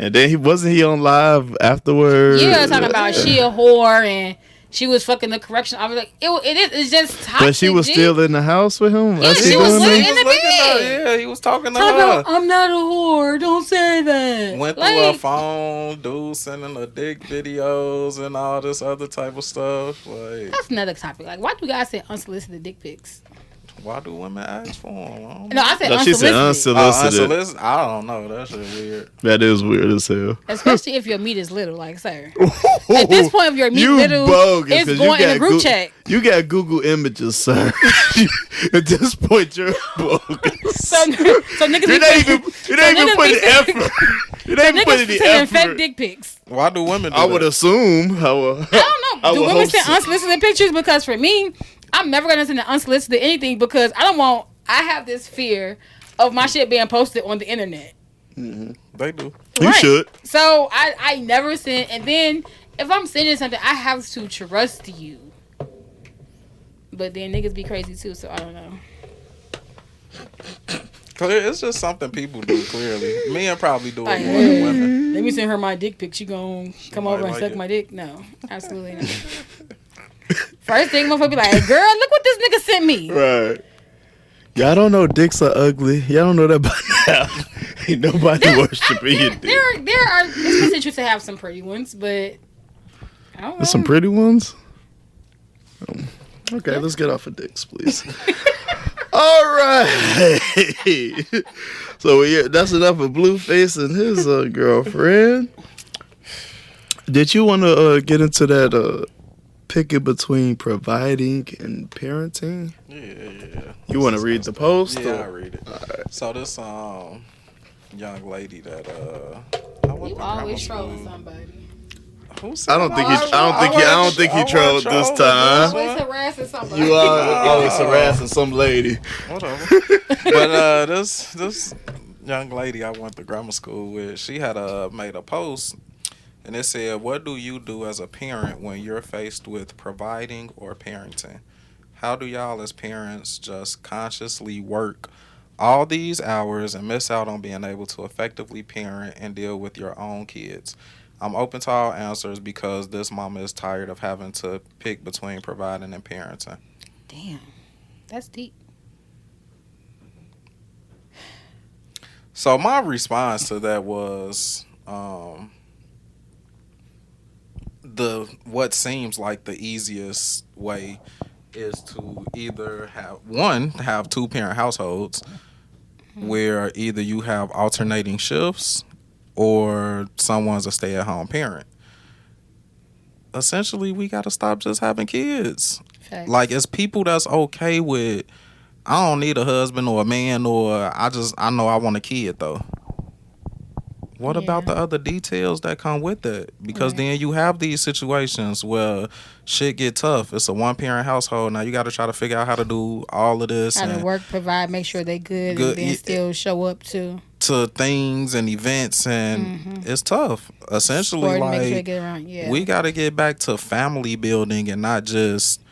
And then wasn't he on live afterwards? Yeah, talking about she a whore and she was fucking the correction. I was like, it's just toxic. But she was still in the house with him? Yeah, she was living in the bed. Yeah, he was talking to her. I'm not a whore. Don't say that. Went through her phone, Deuce sending her dick videos and all this other type of stuff. Like, that's another topic. Like, why do guys say unsolicited dick pics? Why do women ask for them? No, I said unsolicited. She said unsolicited. I don't know. That shit weird. That is weird as hell. Especially if your meat is little, like, sir. At this point, if your meat little, bogus, it's going in a group chat. You got Google Images, sir. At this point, you're bogus. So niggas you're not even putting effort. You're not even putting the effort. Fake dick pics. Why do women do I would assume. I don't know. Do women send unsolicited pictures? Because for me, I'm never going to send an unsolicited anything because I have this fear of my shit being posted on the internet. Mm-hmm. They do. Right. You should. So I never send. And then if I'm sending something, I have to trust you. But then niggas be crazy too, so I don't know. It's just something people do, clearly. Men probably do it more than women. Let me send her my dick pic. She gonna come over and suck my dick? No, absolutely not. First thing, motherfucker be like, girl, look what this nigga sent me. Right. Y'all don't know dicks are ugly. Y'all don't know that by now. Ain't nobody worshiping your dick. It's potential to have some pretty ones, but I don't know. There's some pretty ones? Okay, let's get off of dicks, please. All right. So that's enough of Blueface and his girlfriend. Did you want to get into that picket between providing and parenting? Yeah. You want to read the post? Yeah, I'll read it. Right. So this young lady that I went to always trolling somebody. I don't think he trolled this time. Always harassing somebody. You are always harassing some lady. Whatever. But this young lady I went to grammar school with, she had made a post. And it said, what do you do as a parent when you're faced with providing or parenting? How do y'all as parents just consciously work all these hours and miss out on being able to effectively parent and deal with your own kids? I'm open to all answers because this mama is tired of having to pick between providing and parenting. Damn. That's deep. So my response to that was... what seems like the easiest way is to either have 2-parent households where either you have alternating shifts or someone's a stay-at-home parent. Essentially, we got to stop just having kids. Facts. Like, it's people that's okay with, I don't need a husband or a man, or I know I want a kid, though. What about the other details that come with it? Because then you have these situations where shit get tough. It's a 1-parent household. Now you got to try to figure out how to do all of this. How to work, provide, make sure they good and then still show up to things and events, and it's tough. Essentially, like, we got to get back to family building and not just,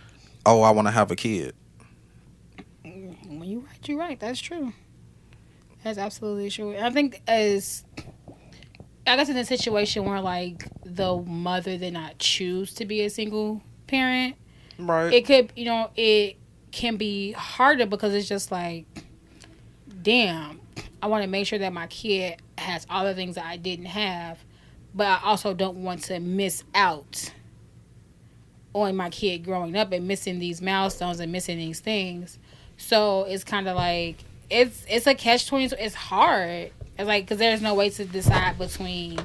oh, I want to have a kid. When you're right. That's true. That's absolutely true. I think I guess in a situation where, like, the mother did not choose to be a single parent, right? It could, it can be harder because it's just like, damn, I want to make sure that my kid has all the things that I didn't have, but I also don't want to miss out on my kid growing up and missing these milestones and missing these things. So it's kind of like, it's a catch-22. It's hard. It's like, because there's no way to decide between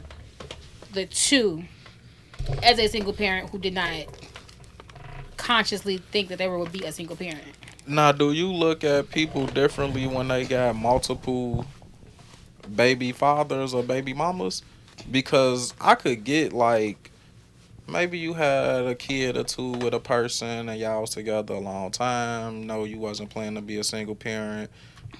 the two as a single parent who did not consciously think that they would be a single parent. Now, do you look at people differently when they got multiple baby fathers or baby mamas? Because I could get, like, maybe you had a kid or two with a person and y'all was together a long time. No, you wasn't planning to be a single parent.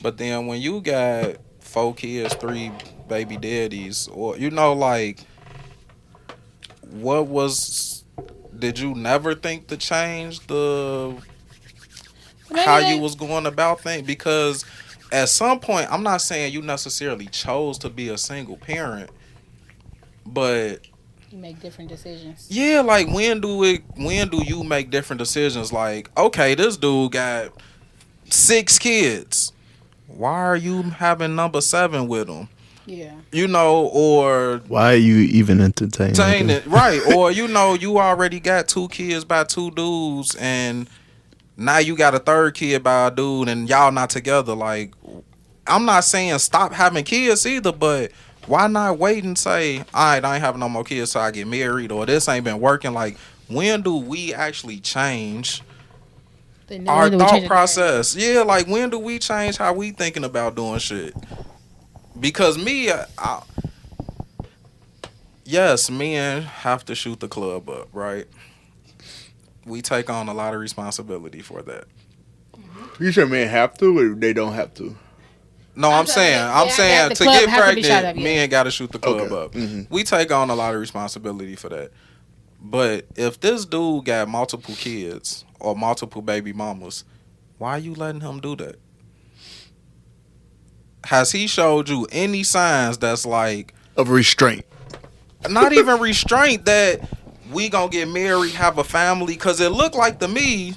But then when you got 4 kids, 3 baby daddies, or like, did you never think to change how you was going about things? Because at some point, I'm not saying you necessarily chose to be a single parent, but you make different decisions. Yeah, like, when do you make different decisions? Like, okay, this dude got 6 kids. Why are you having number 7 with him? Yeah. Or why are you even entertaining it? Right. Or, you already got 2 kids by 2 dudes, and now you got a 3rd kid by a dude, and y'all not together. Like, I'm not saying stop having kids either, but why not wait and say, all right, I ain't having no more kids so I get married, or this ain't been working? Like, when do we actually change our thought process? Yeah, like, when do we change how we thinking about doing shit? Because yes, men have to shoot the club up, right? We take on a lot of responsibility for that. You sure men have to, or they don't have to? No, I'm saying to get pregnant, men got to shoot the club up. Mm-hmm. We take on a lot of responsibility for that. But if this dude got multiple kids or multiple baby mamas, why are you letting him do that? Has he showed you any signs that's like of restraint? Not even restraint, that we gonna get married, have a family? Because it looked like to me,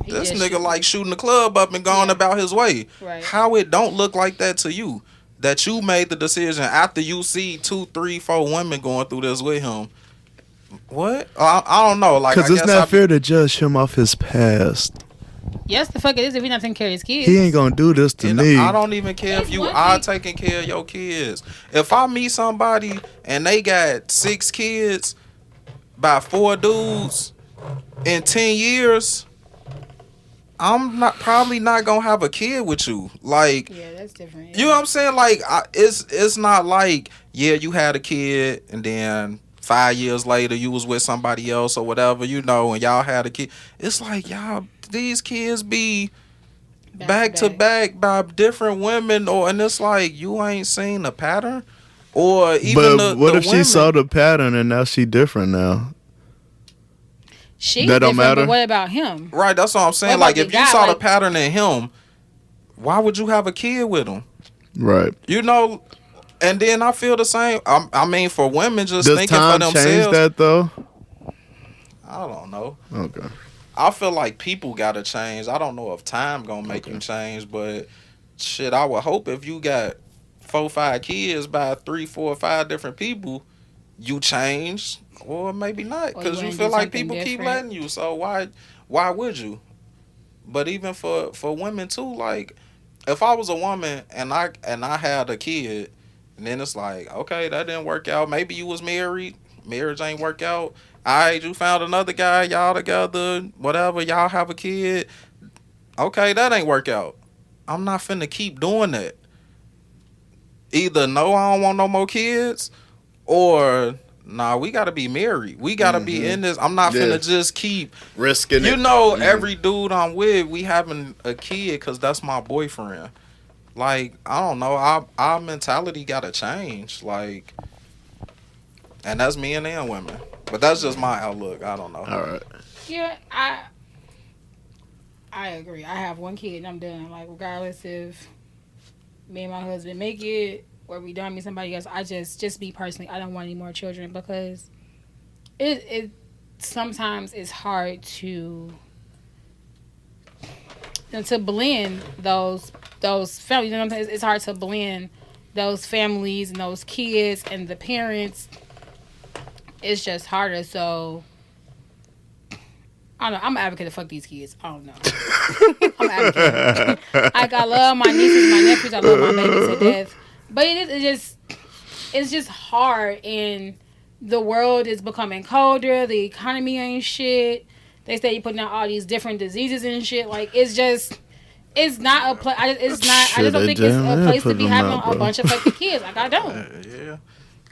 this nigga like shooting the club up and going about his way. Right. How it don't look like that to you? That you made the decision after you see 2, 3, 4 women going through this with him. What? I don't know. Like, because it's not fair to judge him off his past. Yes, the fuck it is. If he's not taking care of his kids, he ain't gonna do this to me. I don't even care if you are taking care of your kids. If I meet somebody and they got 6 kids by 4 dudes in 10 years, I'm probably not gonna have a kid with you. Like, yeah, that's different. Yeah. You know what I'm saying? Like, it's not like, yeah, you had a kid and then 5 years later you was with somebody else or whatever, and y'all had a kid. It's like, y'all, these kids be back to back by different women, and it's like, you ain't seen a pattern, or even. But what if she saw the pattern and now she different now? She's that don't matter. But what about him? Right, that's what I'm saying. Like, if you saw the pattern in him, why would you have a kid with him? Right. And then I feel the same. I mean, for women just thinking for themselves. Does time change that though? I don't know. Okay. I feel like people gotta change. I don't know if time gonna make you change, but shit, I would hope if you got 4, 5 kids by 3, 4, 5 different people, you change. Or maybe not, because you feel like people keep letting you. So why would you? But even for women too, like if I was a woman and I had a kid, and then it's like, okay, that didn't work out. Maybe you was married, marriage ain't work out. Alright, you found another guy, y'all together, whatever, y'all have a kid. Okay, that ain't work out. I'm not finna keep doing that. Either no, I don't want no more kids, or nah, we gotta be married. We gotta be in this. I'm not finna just keep risking it. You know, every dude I'm with, we having a kid because that's my boyfriend. Like, I don't know, our mentality gotta change. Like, and that's men and women. But that's just my outlook. I don't know. All right. Yeah, I agree. I have one kid and I'm done. Like, regardless if me and my husband make it or we don't meet somebody else, I just me personally, I don't want any more children because it sometimes is hard to blend those families. You know what I'm saying? It's hard to blend those families and those kids and the parents. It's just harder. So I don't know. I'm an advocate to fuck these kids. I don't know. I'm an advocate. Like, I love my nieces, my nephews. I love my babies to death. But it's just hard, and the world is becoming colder. The economy ain't shit. They say you're putting out all these different diseases and shit. Like, it's not a place. I just don't think it's a place to be having a bunch of fucking kids. Like, I don't. Yeah.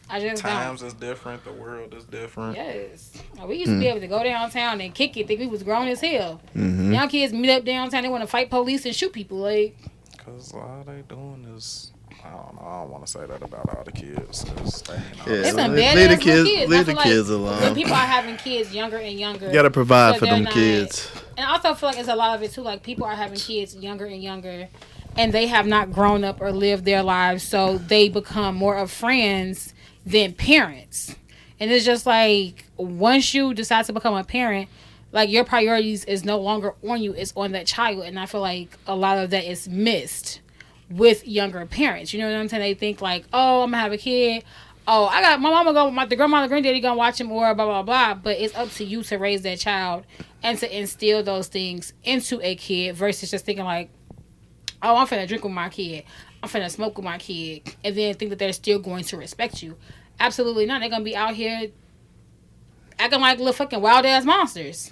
I just Times is different. The world is different. Yes. We used to be able to go downtown and kick it. Think we was grown as hell. Young kids meet up downtown. They want to fight police and shoot people. Like, because all they doing is, I don't know. I don't want to say that about all the kids. It's some badass kids. Leave the kids alone. When people are having kids younger and younger, you gotta provide for them kids. And I also feel like it's a lot of it too. Like, people are having kids younger and younger, and they have not grown up or lived their lives, so they become more of friends than parents. And it's just like, once you decide to become a parent, like, your priorities is no longer on you, it's on that child. And I feel like a lot of that is missed with younger parents. You know what I'm saying? They think like, oh, I'm gonna have a kid, oh, I got my mama the grandma and granddaddy gonna watch him, or blah blah blah. But it's up to you to raise that child and to instill those things into a kid versus just thinking like, oh, I'm finna drink with my kid, I'm finna smoke with my kid, and then think that they're still going to respect you. Absolutely not. They're gonna be out here acting like little fucking wild ass monsters.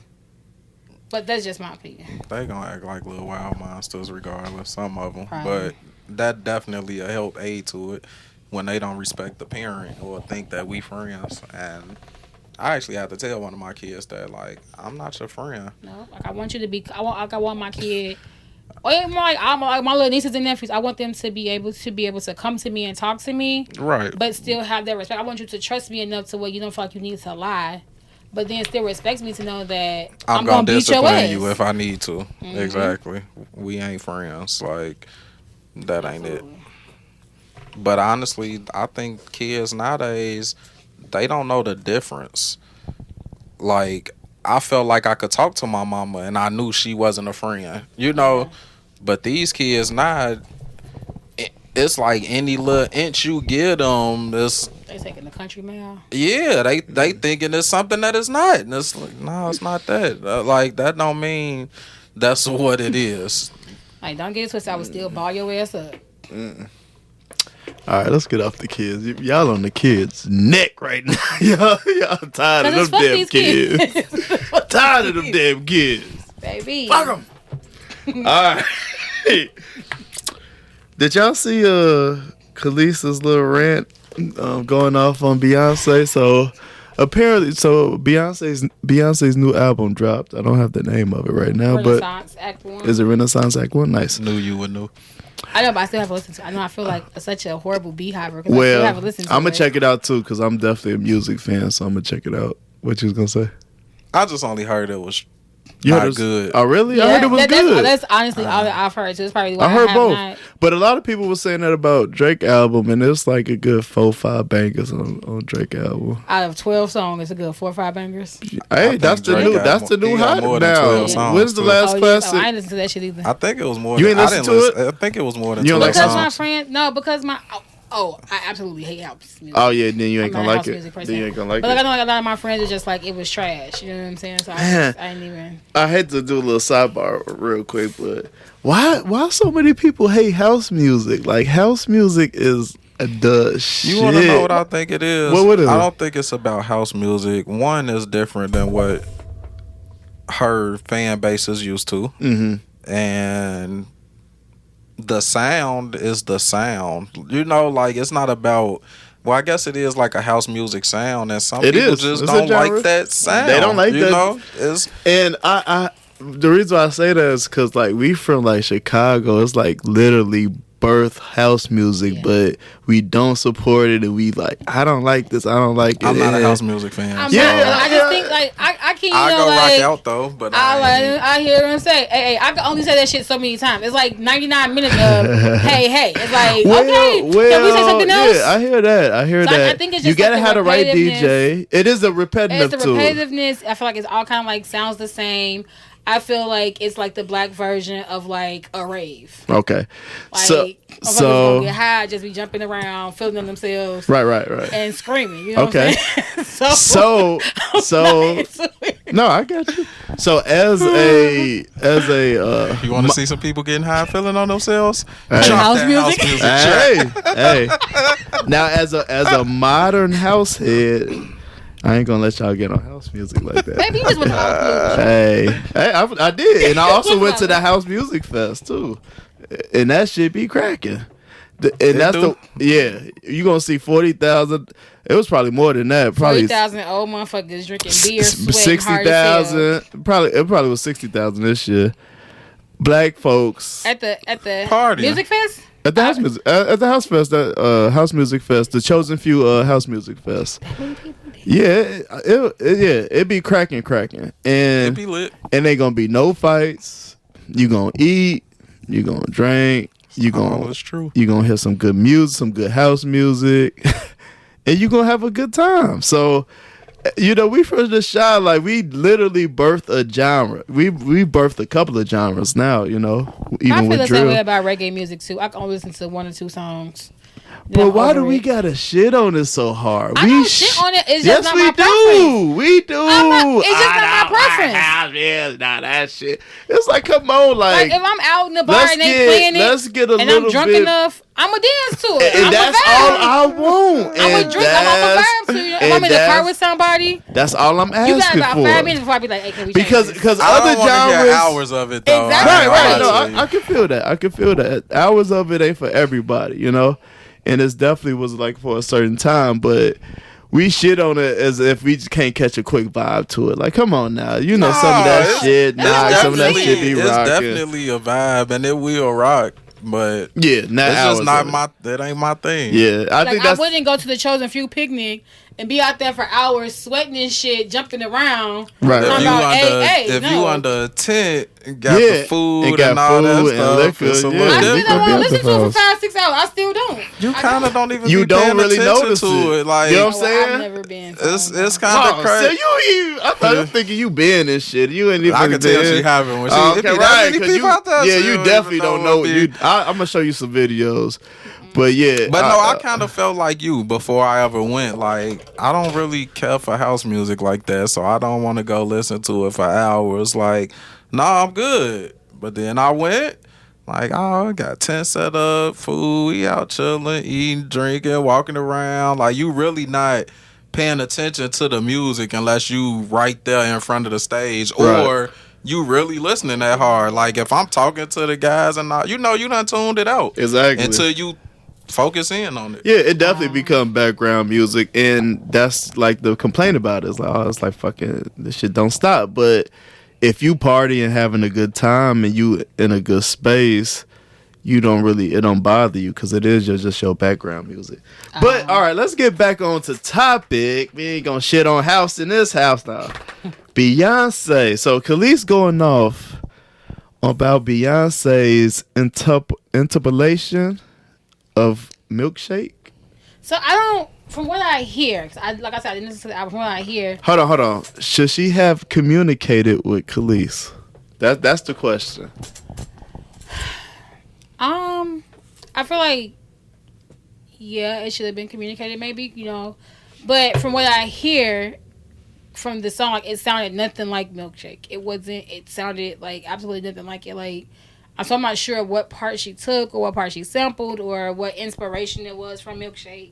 But that's just my opinion. They gonna act like little wild monsters regardless, some of them. Probably. But that definitely a help aid to it when they don't respect the parent or think that we friends. And I actually have to tell one of my kids that, like, I'm not your friend. No, like, I want you to be. I want my kid. Or even like my little nieces and nephews, I want them to be able to come to me and talk to me, right? But still have that respect. I want you to trust me enough to where you don't feel like you need to lie, but then still respect me to know that I'm gonna beat your ass. You if I need to. Mm-hmm. Exactly. We ain't friends. Like, that ain't it. But honestly, I think kids nowadays, they don't know the difference. Like, I felt like I could talk to my mama and I knew she wasn't a friend, you know. Yeah. But these kids now, it's like any little inch you give them, they taking the country mile. Yeah, they thinking it's something that it's not. And it's like, no, it's not that. Like, that don't mean that's what it is. Like, don't get it twisted. I would still ball your ass up. All right, let's get off the kids. Y'all on the kids' neck right now. y'all tired of them damn kids. Tired of them damn kids. Baby. Fuck them. All right. Did y'all see Kelis's little rant going off on Beyonce? So apparently, Beyonce's new album dropped. I don't have the name of it right now, Renaissance Act 1. Is it Renaissance Act 1? Nice. Knew you would know. I know, but I still have to listen to it. I know I feel like such a horrible beehive because I still haven't listened to it. I'm going to check it out too because I'm definitely a music fan, so I'm going to check it out. What you was going to say? I just only heard it was not good. Oh, really? Yeah, I heard it was good. That's honestly all that I've heard. So it's probably why I heard both. But a lot of people were saying that about Drake album, and it's like a good 4-5 bangers on Drake album. Out of 12 songs, it's a good 4-5 bangers. Hey, that's the new hot now. When's the last classic? I ain't listened to that shit either. I think it was more. You ain't listened to it? I think it was more than. Because my friend, because my. Oh, I absolutely hate house music. Oh yeah, then you ain't gonna like it. Then you ain't gonna like it. But like I know like a lot of my friends are just like it was trash. You know what I'm saying? So I didn't even. I hate to do a little sidebar real quick, but why so many people hate house music? Like house music is the shit. You want to know what I think it is? What is it? I don't think it's about house music. One is different than what her fan base is used to, and the sound is the sound. You know, like it's not about. Well, I guess it is like a house music sound, and some people just don't like that sound. They don't like that. You know, and I the reason why I say that is because like we from like Chicago. It's like literally birth house music, but we don't support it, and we like I don't like this. I don't like it. I'm not a house music fan. I just think like I can't. I go like, rock out though, but I hear them say, "Hey, I can only say that shit so many times." It's like 99 minutes of "Hey." It's like okay, can we say something else? Yeah, I hear that. I hear that. I think it's just you gotta like have the right DJ. It is a repetitive. It's the repetitiveness. I feel like it's all kind of like sounds the same. I feel like it's like the black version of like a rave. Okay, like, so gonna get high, just be jumping around, feeling themselves, right, and screaming. You know okay. What I'm saying? so no, I got you. So as a you want to see some people getting high, feeling on themselves? House music. Hey. Now as a modern house head. I ain't gonna let y'all get on house music like that. Maybe you just went to house music. Hey, I did, and I also went to the house music fest too, and that shit be cracking. You gonna see 40,000. It was probably more than that. Probably 40,000 old motherfuckers drinking beer, sweating 60,000. It probably was 60,000 this year. Black folks at the party music fest. At the house music, at the house fest, house music fest, the chosen few house music fest. Yeah, it be cracking, and it be lit, and ain't gonna be no fights. You gonna eat, you gonna drink, you gonna it's true. You gonna hear some good music, some good house music, and you gonna have a good time. So, you know, we from the shy, like we literally birthed a genre. We birthed a couple of genres now. You know, even I feel with the drill. same way about reggae music too. I can only listen to 1 or 2 songs. But why do we gotta shit on it so hard? I don't shit on it. It's just not my preference. We do. It's just not my preference. Yeah, nah, that shit. It's like, come on, like if I'm out in the bar and they playing it, and I'm drunk enough, I'ma dance to it. And that's all I want. I'ma drink. I'm a vibe to it. If I'm in the car with somebody, that's all I'm asking for. You got about 5 minutes before I be like, hey, can we because other genres, hours of it though. Exactly. Right. No, I can feel that. Hours of it ain't for everybody, you know. And it definitely was like for a certain time, but we shit on it as if we just can't catch a quick vibe to it. Like, come on now, you know some of that shit. Some of that shit be rocking. It's definitely a vibe, and it will rock. But yeah, it's just not that ain't my thing. Yeah, I think I wouldn't go to the Chosen Few picnic and be out there for hours sweating and shit, jumping around. Right. If you under a tent, got the food and all that stuff, it's a little I still different. don't want to listen to it for 5-6 hours. I still don't. You kind of don't even. You be don't really notice to it. Like, you know what I'm saying? I've never been. It's kind of crazy. So I'm thinking you been and shit. You ain't even. I can tell she haven't. When she, okay, right? Because you definitely don't know. I'm gonna show you some videos. But yeah. But no, I kind of felt like you before I ever went. Like, I don't really care for house music like that, so I don't want to go listen to it for hours. Like, I'm good. But then I went, like, I got tent set up, food, we out chilling, eating, drinking, walking around. Like, you really not paying attention to the music unless you right there in front of the stage. Right. Or you really listening that hard. Like, if I'm talking to the guys and you done tuned it out. Exactly. Until you focus in on it. Yeah, it definitely become background music, and that's like the complaint about it. It's like, it's like fucking this shit don't stop. But if you party and having a good time and you in a good space, it don't bother you because it is just your background music. But all right, let's get back on to topic. We ain't gonna shit on house in this house now. Beyonce. So Kelis going off about Beyonce's interpolation of Milkshake. So I don't, from what I hear, like I said, I didn't listen to the album. From what I hear, hold on. Should she have communicated with Kelis? That's the question. I feel like yeah, it should have been communicated, maybe, you know. But from what I hear from the song, like, it sounded nothing like Milkshake. It sounded like absolutely nothing like it. Like, so I'm not sure what part she took or what part she sampled or what inspiration it was from Milkshake.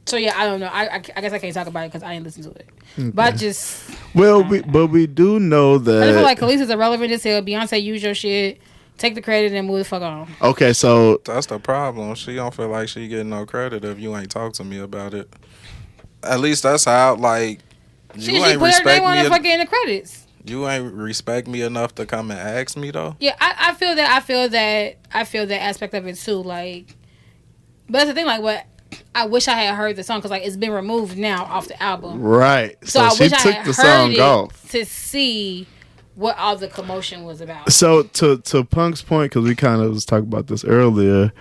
So yeah, I don't know. I guess I can't talk about it because I didn't listen to it. Okay. But I just we do know that I feel like Kelis is irrelevant as hell. Beyonce, use your shit, take the credit, and move the fuck on. Okay, so that's the problem. She don't feel like she getting no credit if you ain't talk to me about it. At least that's how like you ain't respect me. Fucking in the credits. You ain't respect me enough to come and ask me though. Yeah, I feel that aspect of it too. Like, but that's the thing. Like, what I wish I had heard the song because like it's been removed now off the album. Right. So I wish I had heard it off to see what all the commotion was about. So to Punk's point, because we kind of was talking about this earlier,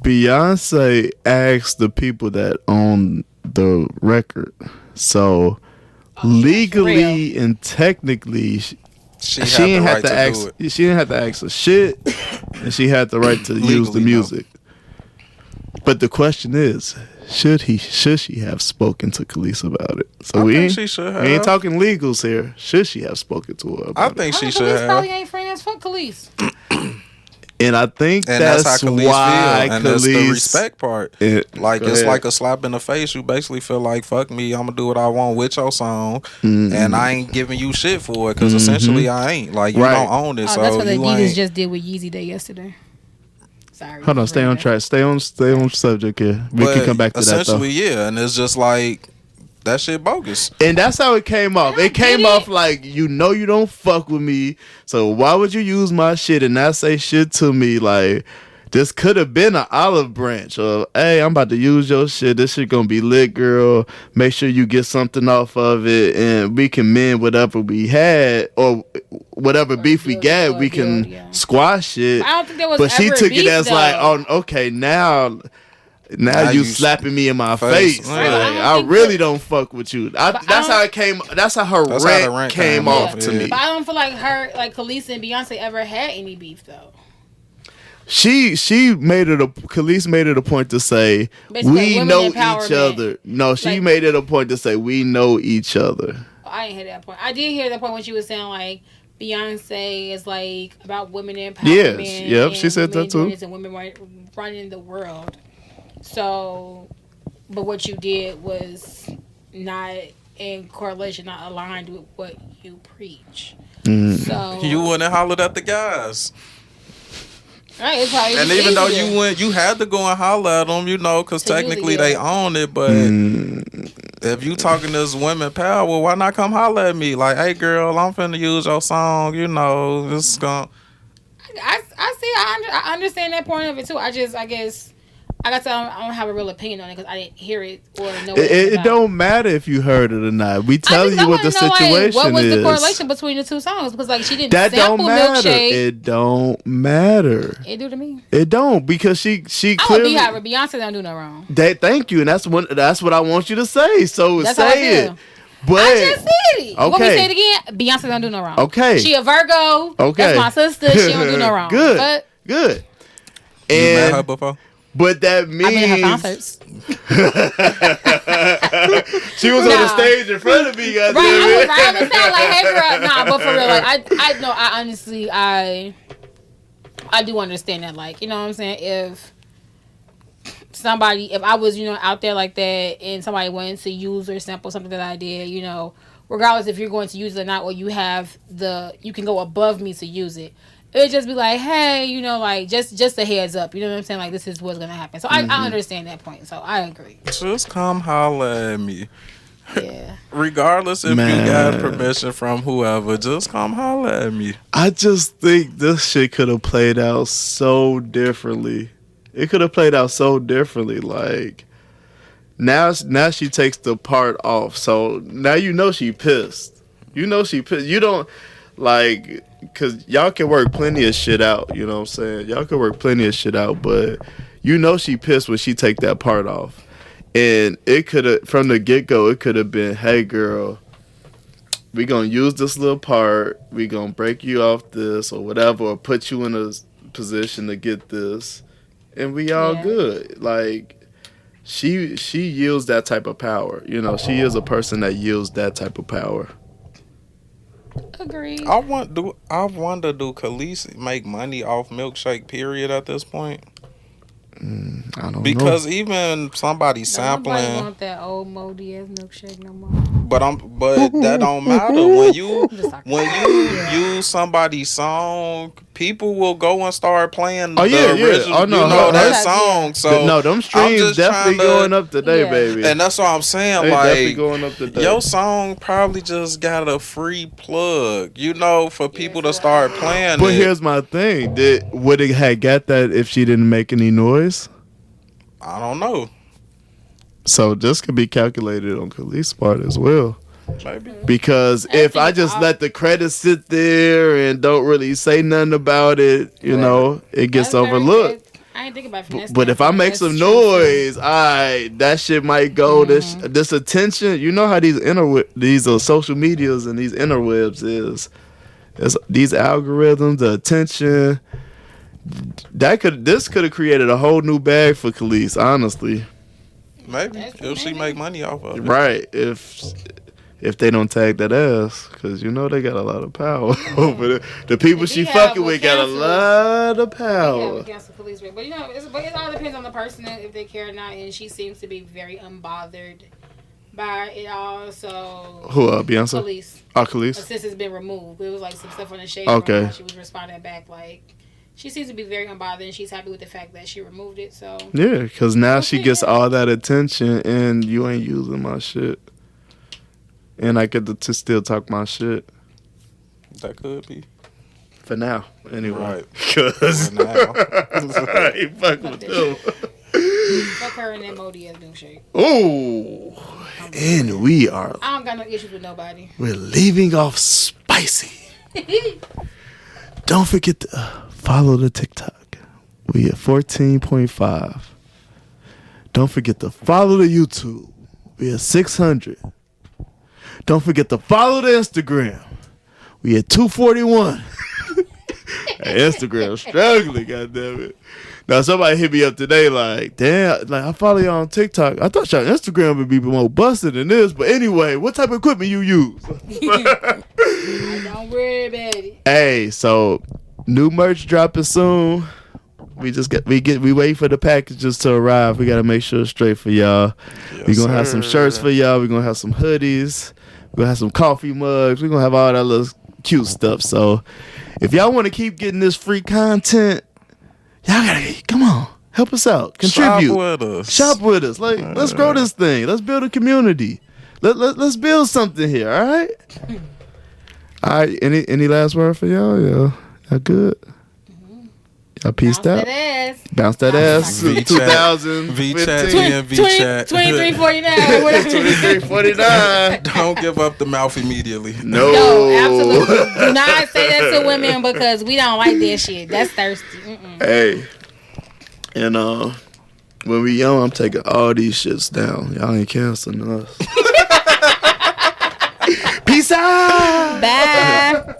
Beyonce asked the people that own the record. So legally and technically, she didn't have to ask. She didn't have to ask a shit, and she had the right to use the music. No. But the question is, should she have spoken to Kelis about it? So we ain't talking legals here. Should she have spoken to her about it? I think she should have. Probably ain't friends. Fuck Kelis. And I think that's how why Kelis feel. And that's the respect part. It's like a slap in the face. You basically feel like, fuck me, I'm gonna do what I want with your song, and I ain't giving you shit for it because essentially I ain't. Like, you don't own it. So that's what you Adidas just did with Yeezy Day yesterday. Sorry. Hold on, stay on track. Stay on subject here. We can come back to that though. Essentially, yeah, and it's just like that shit bogus. And that's how it came off. It came off like, you don't fuck with me, so why would you use my shit and not say shit to me? Like, this could have been an olive branch of, hey, I'm about to use your shit. This shit gonna be lit, girl. Make sure you get something off of it, and we can mend whatever we had or whatever beef we got. We can squash it. I don't think there was. But she took it as though. Like, oh, okay, now you slapping me in my face. Right. Like, I really don't fuck with you. That's how it came. That's how her rant came off to me. But I don't feel like Kelis and Beyonce ever had any beef though. Kelis made it a point to say, basically, we know each other. No, she made it a point to say, we know each other. I didn't hear that point. I did hear that point when she was saying like Beyonce is like about women empowerment. Yes, yep, she said that too. And women running the world. So, but what you did was not in correlation, not aligned with what you preach. So you wouldn't have hollered at the guys. Right, and even though you had to go and holler at them, because technically they own it. But if you talking this women power, why not come holler at me? Like, hey, girl, I'm finna use your song. This is gonna. I see. I understand that point of it too. I guess. I don't have a real opinion on it because I didn't hear it or know what it don't matter if you heard it or not. We tell you what the situation is. What was the correlation between the two songs? Because she didn't sample Milkshake. It don't matter. It do to me. It don't, because she clearly. I would be Beyonce don't do no wrong. Thank you, and that's what I want you to say. So that's say it. But I just said it. Okay. When we say it again, Beyonce don't do no wrong. Okay. She a Virgo. Okay. That's my sister. She don't do no wrong. Good. You met her before? But that means I've been at her concerts. She was on the stage in front of me. Right. I would sound like, hey girl. Nah, but for real, like I know. I honestly, I do understand that. Like, you know what I'm saying? If I was, out there like that, and somebody wanted to use or sample something that I did, regardless if you're going to use it or not, or you can go above me to use it. It would just be like, hey, like just a heads up. You know what I'm saying? Like, this is what's gonna happen. So I understand that point. So I agree. Just come holler at me. Yeah. Regardless if you got permission from whoever, just come holler at me. I just think this shit could have played out so differently. It could have played out so differently. Like, now she takes the part off. So now she pissed. She pissed. You don't like. Because y'all can work plenty of shit out, you know what I'm saying? Y'all can work plenty of shit out, but she pissed when she take that part off. And it could have, from the get-go, it could have been, hey, girl, we going to use this little part. We going to break you off this or whatever, or put you in a position to get this. and we all good. Like she yields that type of power. You know, she is a person that yields that type of power. Agreed. I wonder, do Kelis make money off Milkshake? Period. At this point. I don't know. Because even somebody sampling. Nobody want that old moldy ass milkshake no more. But that don't matter when you use somebody's song. People will go and start playing the original, Oh, no, that song. So no, them streams definitely going up today, baby. And that's what I'm saying. They like, definitely going up today. Your song probably just got a free plug, for people to start playing. But here's my thing: would it have got that if she didn't make any noise? I don't know. So this could be calculated on Kelis' part as well. Maybe. Because if I just let the credits sit there and don't really say nothing about it, it gets overlooked. I ain't thinking about it. But if I make some noise, that shit might go. This attention, you know how these social medias and these interwebs is these algorithms, the attention. This could have created a whole new bag for Kelis, honestly. Maybe if she make money off of it, right? If they don't tag that ass, because they got a lot of power over there. The people she fucking with got a lot of power. But it all depends on the person if they care or not. And she seems to be very unbothered by it all. So who? Beyonce. Kelis. Oh, Kelis. Since it's been removed, it was like some stuff on the shade. Okay. She was responding back like. She seems to be very unbothered, and she's happy with the fact that she removed it. So yeah, because now she gets all that attention, and you ain't using my shit, and I get to still talk my shit. That could be for now, anyway. Right? Because now, I ain't fucking with them. Fuck her and that moldy ass milkshake. Oh, and we are. I don't got no issues with nobody. We're leaving off spicy. Don't forget to follow the TikTok. We at 14.5. Don't forget to follow the YouTube. We at 600. Don't forget to follow the Instagram. We at 241. Instagram struggling, goddammit. Now somebody hit me up today like, damn, like I follow y'all on TikTok. I thought y'all Instagram would be more busted than this. But anyway, what type of equipment you use? Don't worry about it. Hey, so new merch dropping soon. We wait for the packages to arrive. We gotta make sure it's straight for y'all. Yes, we're gonna have some shirts for y'all. We're gonna have some hoodies. We're gonna have some coffee mugs. We're gonna have all that little cute stuff. So if y'all wanna keep getting this free content, y'all gotta come on. Help us out. Contribute. Shop with us. Like, let's grow this thing. Let's build a community. Let's build something here, all right? All right, any last word for y'all? Y'all good? Y'all peaced out? Bounce that ass. Vee 2000. Vee Chat. Vee Chat. 2349. 2349. Don't give up the mouth immediately. No, absolutely. Do not say that to women because we don't like that shit. That's thirsty. Hey, and when we young, I'm taking all these shits down. Y'all ain't canceling us. Peace out. Bye.